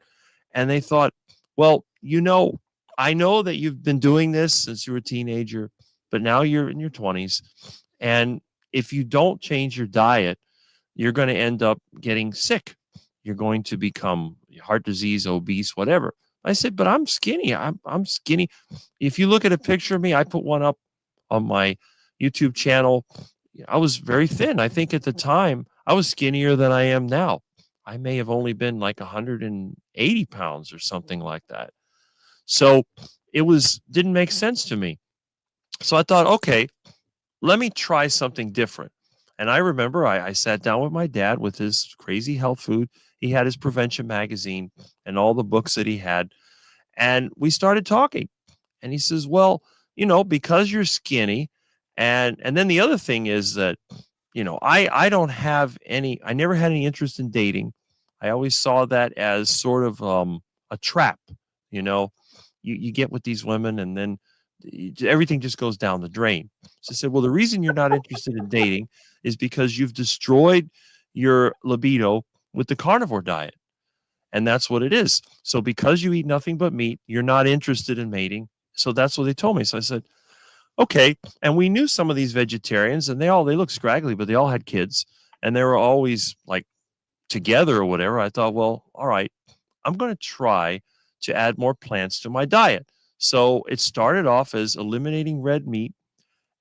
And they thought, well, I know that you've been doing this since you were a teenager, but now you're in your 20s. And if you don't change your diet, you're going to end up getting sick. You're going to become heart disease, obese, whatever. I said, but I'm skinny. I'm skinny. If you look at a picture of me, I put one up on my YouTube channel. I was very thin. I think at the time I was skinnier than I am now. I may have only been like 180 pounds or something like that. So it didn't make sense to me. So I thought, okay, let me try something different. And I remember I sat down with my dad with his crazy health food. He had his prevention magazine and all the books that he had. And we started talking. And he says, well, because you're skinny. And then the other thing is that, I don't have I never had any interest in dating. I always saw that as sort of a trap. You get with these women and then everything just goes down the drain. So I said, well, the reason you're not interested in dating is because you've destroyed your libido with the carnivore diet. And that's what it is. So because you eat nothing but meat, you're not interested in mating. So that's what they told me. So I said, okay. And we knew some of these vegetarians and they looked scraggly, but they all had kids and they were always like together or whatever. I thought, well, all right, I'm going to try to add more plants to my diet. So it started off as eliminating red meat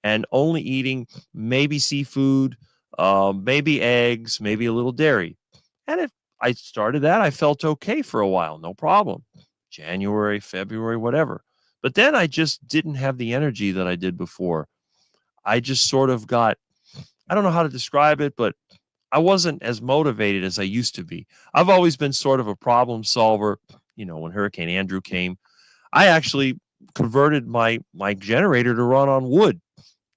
and only eating maybe seafood, maybe eggs, maybe a little dairy. And if I started that, I felt okay for a while, no problem. January, February, whatever. But then I just didn't have the energy that I did before. I just sort of got, I don't know how to describe it, but I wasn't as motivated as I used to be. I've always been sort of a problem solver. You know, when Hurricane Andrew came, I actually converted my generator to run on wood.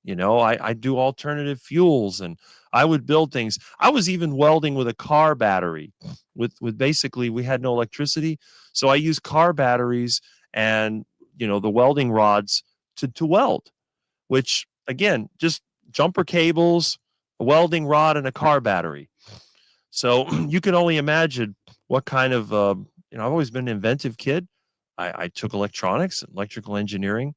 You know, I do alternative fuels and I would build things. I was even welding with a car battery with basically we had no electricity. So I used car batteries and, you know, the welding rods to weld, which again, just jumper cables, a welding rod and a car battery. So you can only imagine what kind of, you know, I've always been an inventive kid. I took electronics and electrical engineering,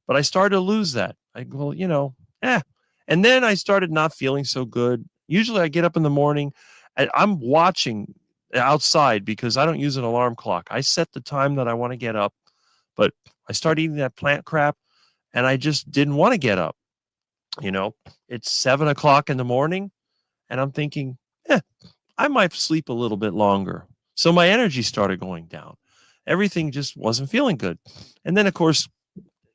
but I started to lose that. I go, well, you know, And then I started not feeling so good. Usually I get up in the morning and I'm watching outside because I don't use an alarm clock. I set the time that I want to get up, but I started eating that plant crap and I just didn't want to get up. You know, it's 7 o'clock in the morning and I'm thinking, I might sleep a little bit longer. So my energy started going down. Everything just wasn't feeling good. And then, of course,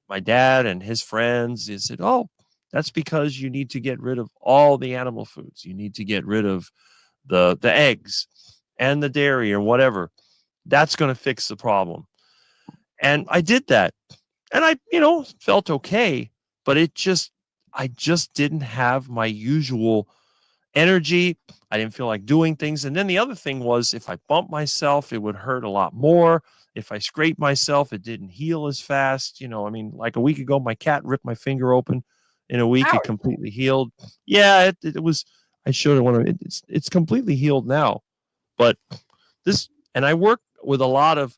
my dad and his friends, they said, oh, that's because you need to get rid of all the animal foods. You need to get rid of the eggs and the dairy or whatever. That's going to fix the problem. And I did that. And I, you know, felt okay, but I just didn't have my usual energy. I didn't feel like doing things. And then the other thing was if I bumped myself, it would hurt a lot more. If I scraped myself, it didn't heal as fast. You know, I mean, like a week ago, my cat ripped my finger open. In a week, Ouch. it completely healed. Yeah, it was. I showed it one of it. It's completely healed now. But this, and I work with a lot of,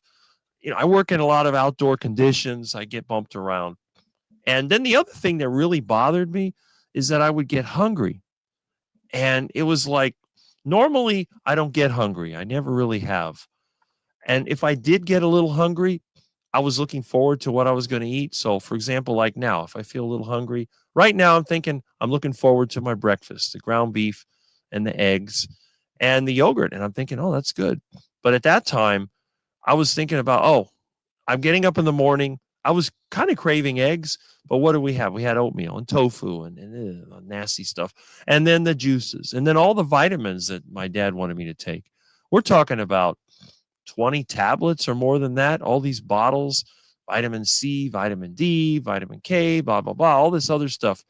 you know, I work in a lot of outdoor conditions. I get bumped around. And then the other thing that really bothered me is that I would get hungry. And it was like, normally I don't get hungry. I never really have. And if I did get a little hungry, I was looking forward to what I was going to eat. So, for example, like now, if I feel a little hungry, right now I'm thinking I'm looking forward to my breakfast, the ground beef and the eggs and the yogurt. And I'm thinking, oh, that's good. But at that time, I was thinking about, oh, I'm getting up in the morning. I was kind of craving eggs, but what do we have? We had oatmeal and tofu and nasty stuff. And then the juices and then all the vitamins that my dad wanted me to take. We're talking about 20 tablets or more than that, all these bottles, vitamin C, vitamin D, vitamin K, blah, blah, blah, all this other stuff.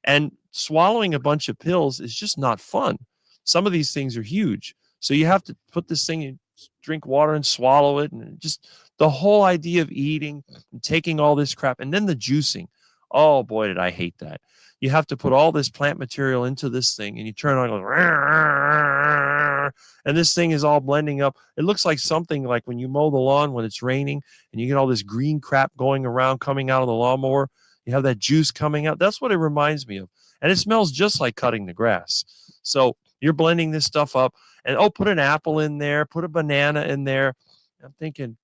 And swallowing a bunch of pills is just not fun. Some of these things are huge. So you have to put this thing in, drink water and swallow it. And just the whole idea of eating and taking all this crap and then the juicing. Oh boy, did I hate that. You have to put all this plant material into this thing and you turn on and go, and this thing is all blending up. It looks like something like when you mow the lawn when it's raining and you get all this green crap going around coming out of the lawnmower. You have that juice coming out. That's what it reminds me of. And it smells just like cutting the grass. So you're blending this stuff up and, oh, put an apple in there, put a banana in there. I'm thinking,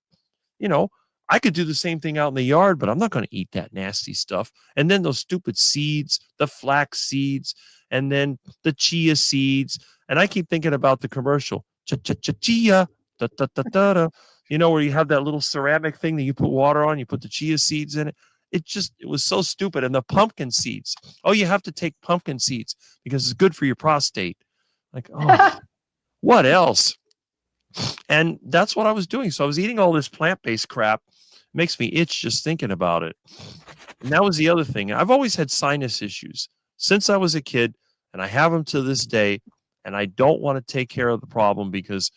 you know, I could do the same thing out in the yard, but I'm not going to eat that nasty stuff. And then those stupid seeds, the flax seeds, and then the chia seeds. And I keep thinking about the commercial, chia, da, da, da, da, da. You know, where you have that little ceramic thing that you put water on, you put the chia seeds in it. It was so stupid. And the pumpkin seeds. Oh, you have to take pumpkin seeds because it's good for your prostate. Like, oh, what else? And that's what I was doing. So I was eating all this plant-based crap. It makes me itch just thinking about it. And that was the other thing. I've always had sinus issues since I was a kid, and I have them to this day. And I don't want to take care of the problem because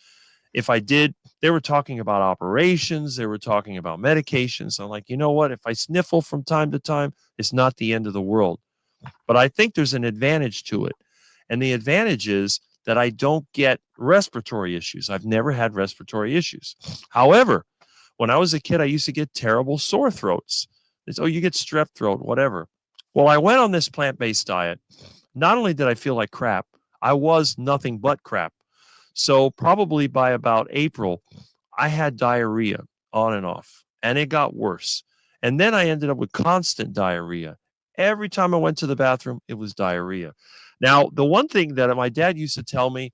if I did, they were talking about operations. They were talking about medications. I'm like, you know what? If I sniffle from time to time, it's not the end of the world. But I think there's an advantage to it. And the advantage is that I don't get respiratory issues. I've never had respiratory issues. However, when I was a kid, I used to get terrible sore throats. It's, oh, you get strep throat, whatever. Well, I went on this plant-based diet. Not only did I feel like crap, I was nothing but crap. So probably by about April, I had diarrhea on and off, and it got worse. And then I ended up with constant diarrhea. Every time I went to the bathroom, it was diarrhea. Now, the one thing that my dad used to tell me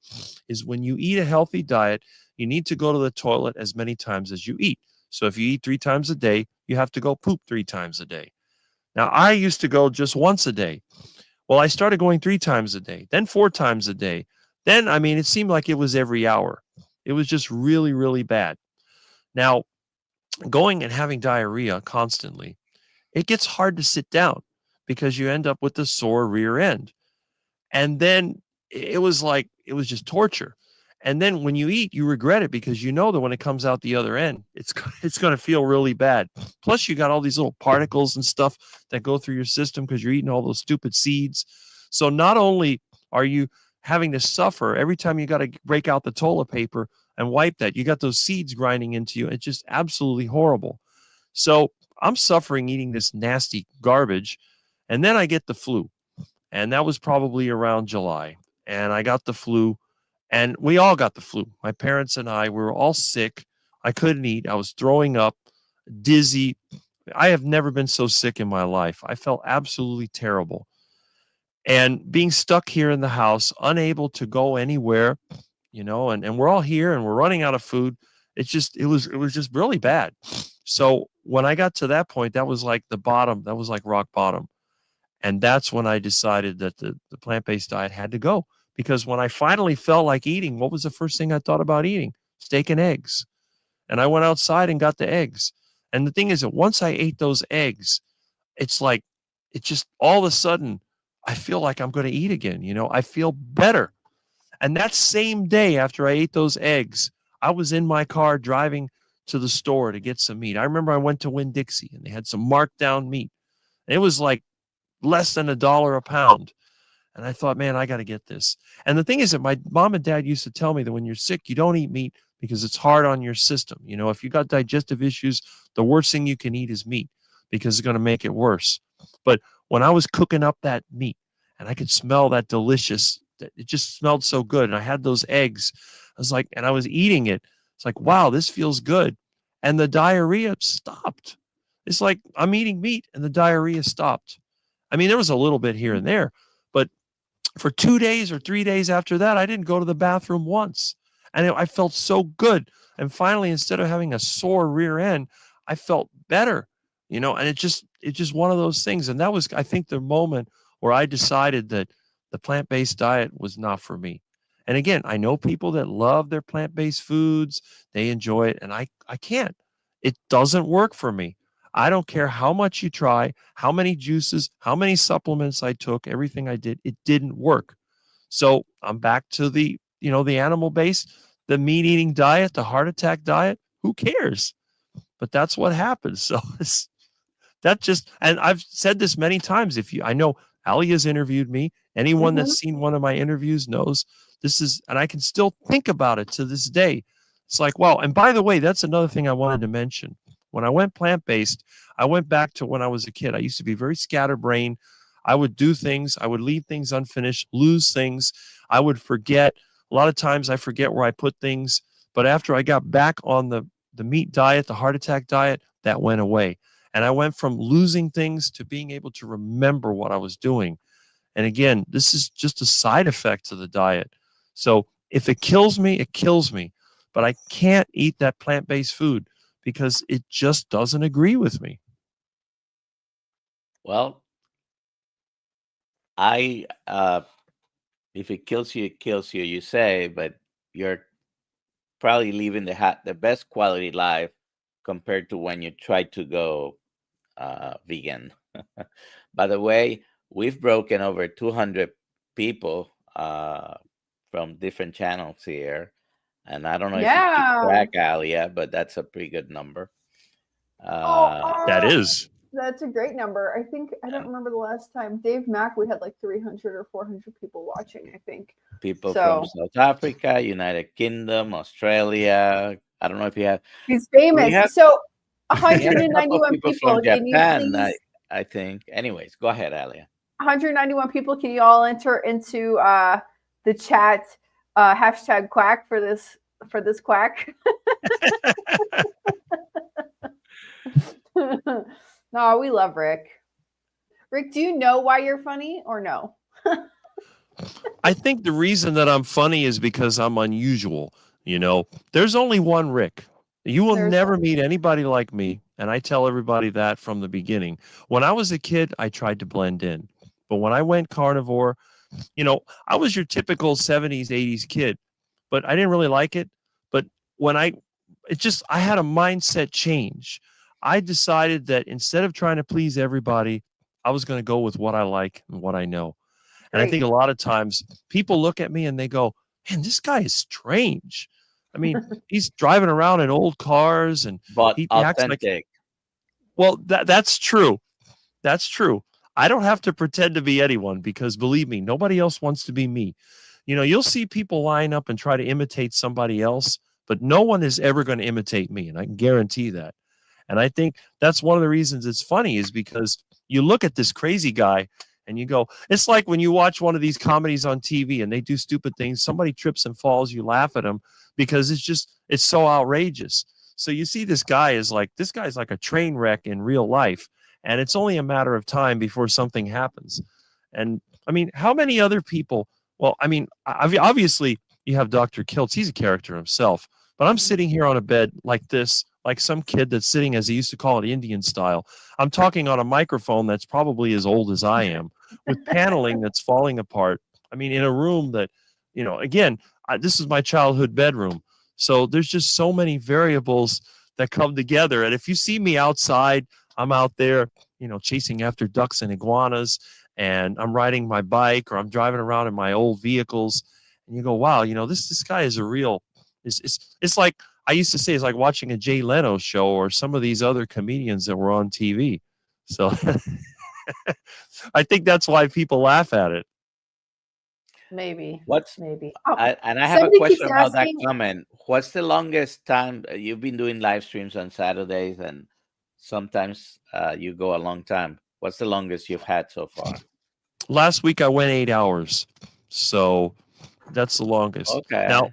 is when you eat a healthy diet, you need to go to the toilet as many times as you eat. So if you eat 3 times a day, you have to go poop 3 times a day. Now, I used to go just once a day. Well, I started going 3 times a day, then 4 times a day. Then, I mean, it seemed like it was every hour. It was just really, really bad. Now, going and having diarrhea constantly, it gets hard to sit down because you end up with the sore rear end. And then it was like, it was just torture. And then when you eat, you regret it because you know that when it comes out the other end, it's going to feel really bad. Plus, you got all these little particles and stuff that go through your system because you're eating all those stupid seeds. So not only are you having to suffer every time you got to break out the toilet paper and wipe that, you got those seeds grinding into you. It's just absolutely horrible. So I'm suffering eating this nasty garbage. And then I get the flu. And that was probably around July. And I got the flu. And we all got the flu. My parents and I, we were all sick. I couldn't eat. I was throwing up, dizzy. I have never been so sick in my life. I felt absolutely terrible. And being stuck here in the house, unable to go anywhere, and we're all here and we're running out of food. It was just really bad. So when I got to that point, that was like the bottom. That was like rock bottom. And that's when I decided that the plant-based diet had to go. Because when I finally felt like eating, what was the first thing I thought about eating? Steak and eggs. And I went outside and got the eggs. And the thing is that once I ate those eggs, it's like, it just all of a sudden, I feel like I'm going to eat again. I feel better. And that same day after I ate those eggs, I was in my car driving to the store to get some meat. I remember I went to Winn-Dixie and they had some marked down meat. And it was like less than $1 a pound. And I thought, man, I got to get this. And the thing is that my mom and dad used to tell me that when you're sick, you don't eat meat because it's hard on your system. If you got digestive issues, the worst thing you can eat is meat because it's going to make it worse. But when I was cooking up that meat and I could smell that delicious, it just smelled so good. And I had those eggs. I was like, and I was eating it. It's like, wow, this feels good. And the diarrhea stopped. It's like I'm eating meat and the diarrhea stopped. I mean, there was a little bit here and there, but for 2 days or 3 days after that, I didn't go to the bathroom once. And I felt so good. And finally, instead of having a sore rear end, I felt better, and it's just one of those things. And that was, I think, the moment where I decided that the plant-based diet was not for me. And again, I know people that love their plant-based foods. They enjoy it. And I can't. It doesn't work for me. I don't care how much you try, how many juices, how many supplements I took, everything I did, it didn't work. So I'm back to the animal based, the meat eating diet, the heart attack diet. Who cares? But that's what happens. So and I've said this many times. I know Alia's interviewed me. Anyone that's seen one of my interviews knows this is, and I can still think about it to this day. It's like, wow. And by the way, that's another thing I wanted to mention. When I went plant-based, I went back to when I was a kid. I used to be very scatterbrained. I would do things. I would leave things unfinished, lose things. I would forget. A lot of times I forget where I put things. But after I got back on the meat diet, the heart attack diet, that went away. And I went from losing things to being able to remember what I was doing. And again, this is just a side effect of the diet. So if it kills me, it kills me. But I can't eat that plant-based food because it just doesn't agree with me. Well, if it kills you, it kills you, you say, but you're probably living the best quality life compared to when you try to go vegan. By the way, we've broken over 200 people from different channels here. And I don't know if you keep track, Alia, but that's a pretty good number. That is. That's a great number. I think, I don't remember the last time. Dave Mack, we had like 300 or 400 people watching, I think. People from South Africa, United Kingdom, Australia. I don't know if you have. He's famous. So 191 people people. from Japan, I think. Anyways, go ahead, Alia. 191 people. Can you all enter into the chat hashtag quack for this quack? No, we love Rick. Rick, do you know why you're funny or no? I think the reason that I'm funny is because I'm unusual. You know, there's only one Rick. You will There's never meet anybody like me. And I tell everybody that from the beginning. When I was a kid, I tried to blend in. But when I went carnivore, you know, I was your typical 70s, 80s kid, but I didn't really like it. But when I had a mindset change. I decided that instead of trying to please everybody, I was going to go with what I like and what I know. And I great. think a lot of times people look at me and they go, man, this guy is strange. I mean, he's driving around in old cars and but he acts like, authentic. well, that's true. That's true. I don't have to pretend to be anyone because believe me, nobody else wants to be me. You know, you'll see people line up and try to imitate somebody else, but no one is ever going to imitate me. And I can guarantee that. And I think that's one of the reasons it's funny is because you look at this crazy guy and you go, it's like when you watch one of these comedies on TV and they do stupid things, somebody trips and falls, you laugh at them because it's so outrageous. So you see this guy's like a train wreck in real life. And it's only a matter of time before something happens. And I mean, how many other people? Well, I mean, obviously you have Dr. Kiltz. He's a character himself. But I'm sitting here on a bed like this, like some kid that's sitting, as he used to call it, Indian style. I'm talking on a microphone that's probably as old as I am, with paneling that's falling apart. I mean, in a room that, you know, again, this is my childhood bedroom. So there's just so many variables that come together. And if you see me outside, I'm out there, you know, chasing after ducks and iguanas, and I'm riding my bike or I'm driving around in my old vehicles, and you go, wow, you know, this guy is a real. It's like I used to say, it's like watching a Jay Leno show or some of these other comedians that were on TV. So I think that's why people laugh at it. Maybe. What's Maybe. I have a somebody keeps question about that asking- comment. What's the longest time you've been doing live streams on Saturdays, and sometimes you go a long time? What's the longest you've had so far? Last week I went 8 hours. So that's the longest. Okay. Now,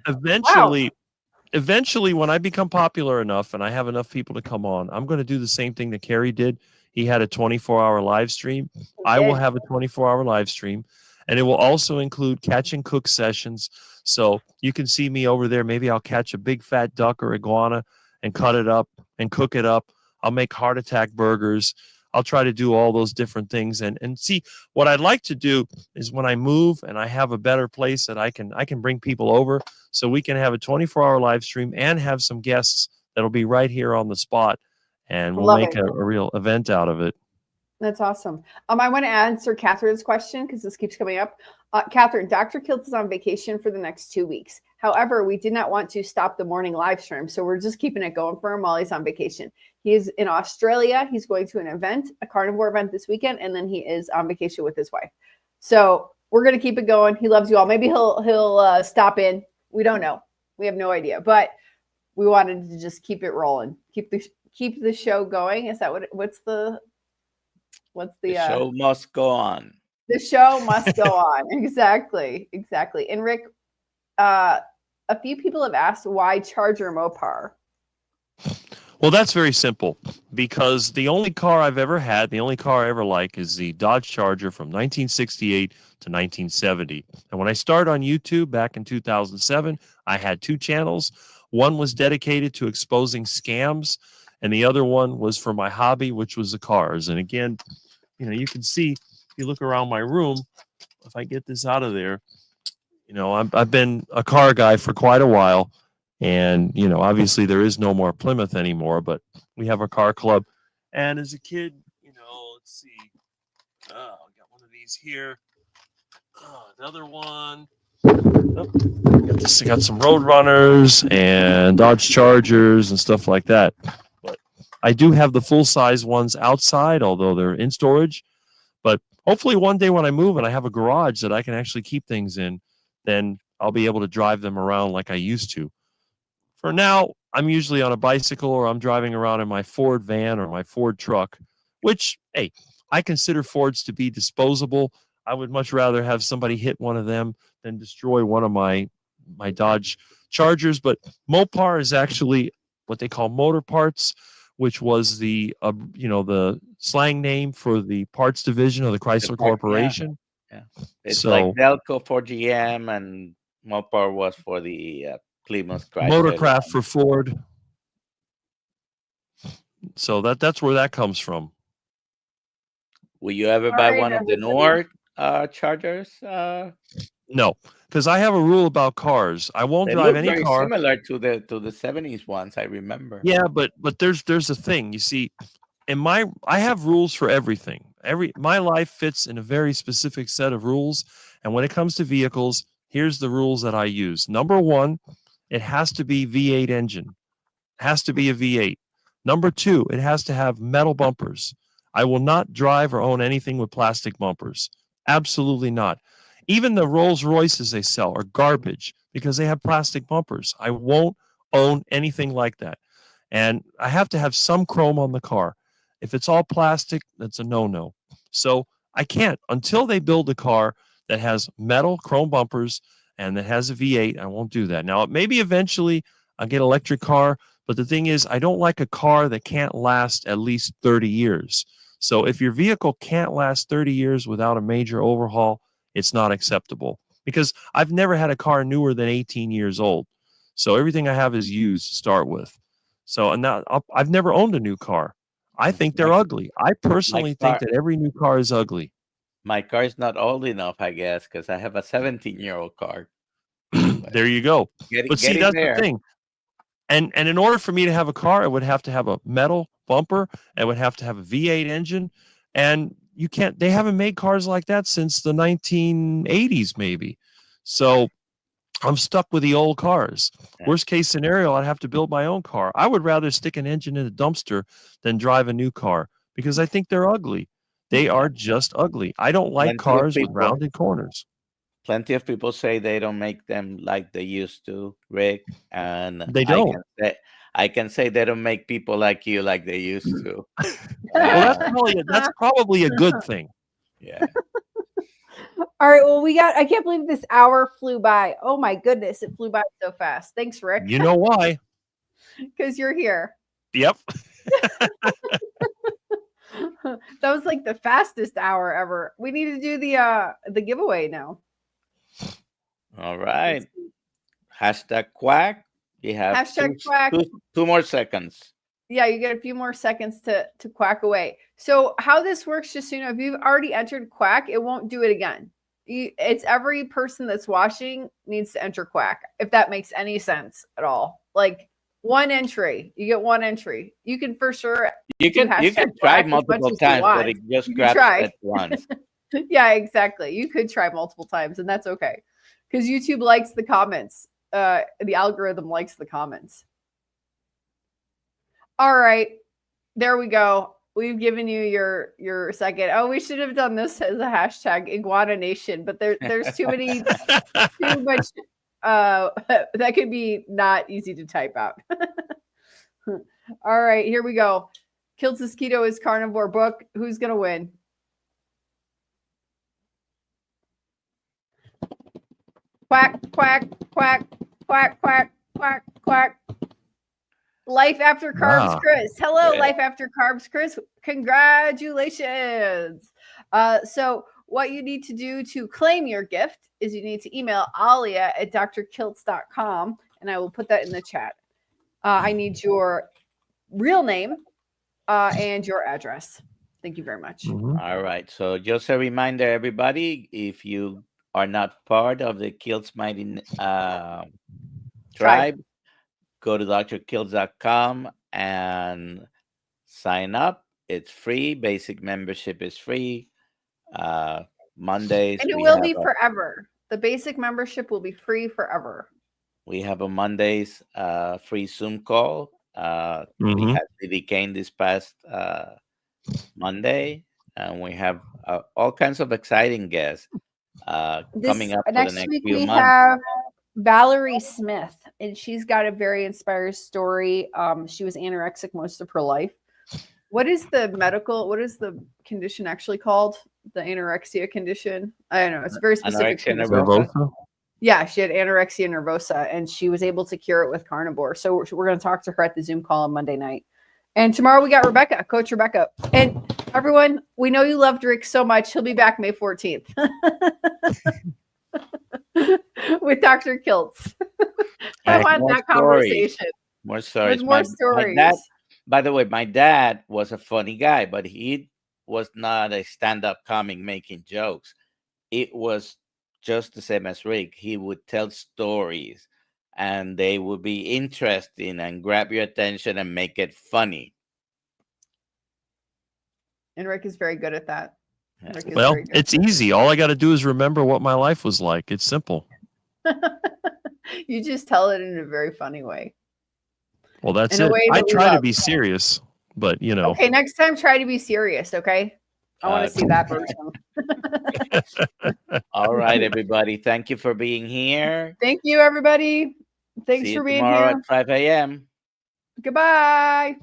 eventually when I become popular enough and I have enough people to come on, I'm going to do the same thing that Kerry did. He had a 24-hour live stream. I will have a 24-hour live stream, and it will also include catch and cook sessions. So you can see me over there. Maybe I'll catch a big fat duck or iguana and cut it up and cook it up. I'll make heart attack burgers. I'll try to do all those different things. And see, what I'd like to do is when I move and I have a better place that I can bring people over, so we can have a 24-hour live stream and have some guests that'll be right here on the spot, and we'll Love make it. a real event out of it. That's awesome. I want to answer Catherine's question because this keeps coming up. Catherine, Dr. Kiltz is on vacation for the next 2 weeks. However, we did not want to stop the morning live stream, so we're just keeping it going for him while he's on vacation. He is in Australia. He's going to an event, a carnivore event this weekend, and then he is on vacation with his wife. So we're going to keep it going. He loves you all. Maybe he'll stop in. We don't know. We have no idea, but we wanted to just keep it rolling. Keep the show going. Is that what's the show must go on. The show must go on. Exactly. And Rick, a few people have asked why Charger Mopar. Well, that's very simple, because the only car I've ever had, the only car I ever like, is the Dodge Charger from 1968 to 1970. And when I started on YouTube back in 2007, I had 2 channels. One was dedicated to exposing scams, and the other one was for my hobby, which was the cars. And again, you know, you can see, if you look around my room, if I get this out of there, you know, I've been a car guy for quite a while. And, you know, obviously there is no more Plymouth anymore, but we have a car club. And as a kid, you know, let's see. Oh, I got one of these here. Oh, another one. I got some Road Runners and Dodge Chargers and stuff like that. But I do have the full-size ones outside, although they're in storage. But hopefully one day when I move and I have a garage that I can actually keep things in, then I'll be able to drive them around like I used to. For now, I'm usually on a bicycle or I'm driving around in my Ford van or my Ford truck, which, hey, I consider Fords to be disposable. I would much rather have somebody hit one of them than destroy one of my Dodge Chargers. But Mopar is actually what they call motor parts, which was the the slang name for the parts division of the Chrysler Corporation. Yeah. It's So like Delco for GM and Mopar was for the Plymouth Chrysler. Motorcraft for Ford. So that's where that comes from. Will you ever All buy right, one of the everybody. newer Chargers? No, because I have a rule about cars. I won't They drive look any very car. similar to the 70s ones, I remember. Yeah, but there's a thing. You see, I have rules for everything. My life fits in a very specific set of rules, and when it comes to vehicles, here's the rules that I use. Number 1, it has to be V8 engine. It has to be a V8. Number 2, it has to have metal bumpers. I will not drive or own anything with plastic bumpers. Absolutely not. Even the Rolls Royces they sell are garbage because they have plastic bumpers. I won't own anything like that. And I have to have some chrome on the car. If it's all plastic, that's a no-no. So I can't until they build a car that has metal chrome bumpers and that has a V8. I won't do that. Now, maybe eventually I'll get an electric car, but the thing is, I don't like a car that can't last at least 30 years. So if your vehicle can't last 30 years without a major overhaul, it's not acceptable. Because I've never had a car newer than 18 years old. So everything I have is used to start with. So and now I've never owned a new car. I think they're ugly. I personally think that every new car is ugly. My car is not old enough, I guess, because I have a 17-year-old car. There you go. But see, that's the thing. And in order for me to have a car, I would have to have a metal bumper. I would have to have a V8 engine. And you can't, they haven't made cars like that since the 1980s, maybe. So I'm stuck with the old cars. Yeah. Worst case scenario, I'd have to build my own car. I would rather stick an engine in a dumpster than drive a new car because I think they're ugly. They are just ugly. I don't like cars with rounded corners. Plenty of people say they don't make them like they used to, Rick. And they don't. I can say they don't make people like you like they used to. Well, that's probably a good thing. Yeah. All right. Well, I can't believe this hour flew by. Oh my goodness. It flew by so fast. Thanks, Rick. You know why? Because you're here. Yep. That was like the fastest hour ever. We need to do the giveaway now. All right. Hashtag quack. You have hashtag quack. Two more seconds. Yeah, you get a few more seconds to quack away. So how this works, just so you know, if you've already entered quack, it won't do it again. It's every person that's watching needs to enter quack, if that makes any sense at all. Like one entry, you get one entry. You can for sure. You can try multiple times, but it just grabs at once. Yeah, exactly. You could try multiple times, and that's okay. Because YouTube likes the comments. The algorithm likes the comments. All right. There we go. We've given you your second. Oh, we should have done this as a hashtag Iguana Nation, but there's too much that could be not easy to type out. All right, here we go. Killed Mosquito is Carnivore book. Who's gonna win? Quack, quack, quack, quack, quack, quack, quack. Life After Carbs, Chris. Hello, Life After Carbs, Chris. Congratulations. So what you need to do to claim your gift is you need to email alia@drkiltz.com, and I will put that in the chat. I need your real name and your address. Thank you very much. All right. So just a reminder, everybody, if you are not part of the Kiltz Mighty tribe, go to drkiltz.com and sign up. It's free. Basic membership is free. Mondays. And it will be forever. The basic membership will be free forever. We have a Mondays free Zoom call. We had Lily Kane this past Monday, and we have all kinds of exciting guests coming up for the next week. few We months. have Valerie Smith, and she's got a very inspiring story. She was anorexic most of her life. What is the condition actually called? The anorexia condition? I don't know. It's very specific. Anorexia nervosa? Yeah, she had anorexia nervosa, and she was able to cure it with carnivore. So we're going to talk to her at the Zoom call on Monday night. And tomorrow we got Rebecca, Coach Rebecca. And everyone, we know you loved Rick so much. He'll be back May 14th with Dr. Kiltz. I want More that stories. conversation. More stories. With more My stories. dad, by the way, my dad was a funny guy, but he was not a stand-up comic making jokes. It was just the same as Rick. He would tell stories and they would be interesting and grab your attention and make it funny. And Rick is very good at that. Yeah. Rick is Well, very good. it's easy. All I got to do is remember what my life was like. It's simple. You just tell it in a very funny way. Well, that's In a it. way I that we try to love. be serious, but you know. Okay, next time try to be serious, okay? I want to see that version. All right, everybody. Thank you for being here. Thank you, everybody. Thanks See for you being tomorrow here. at 5 a.m. Goodbye.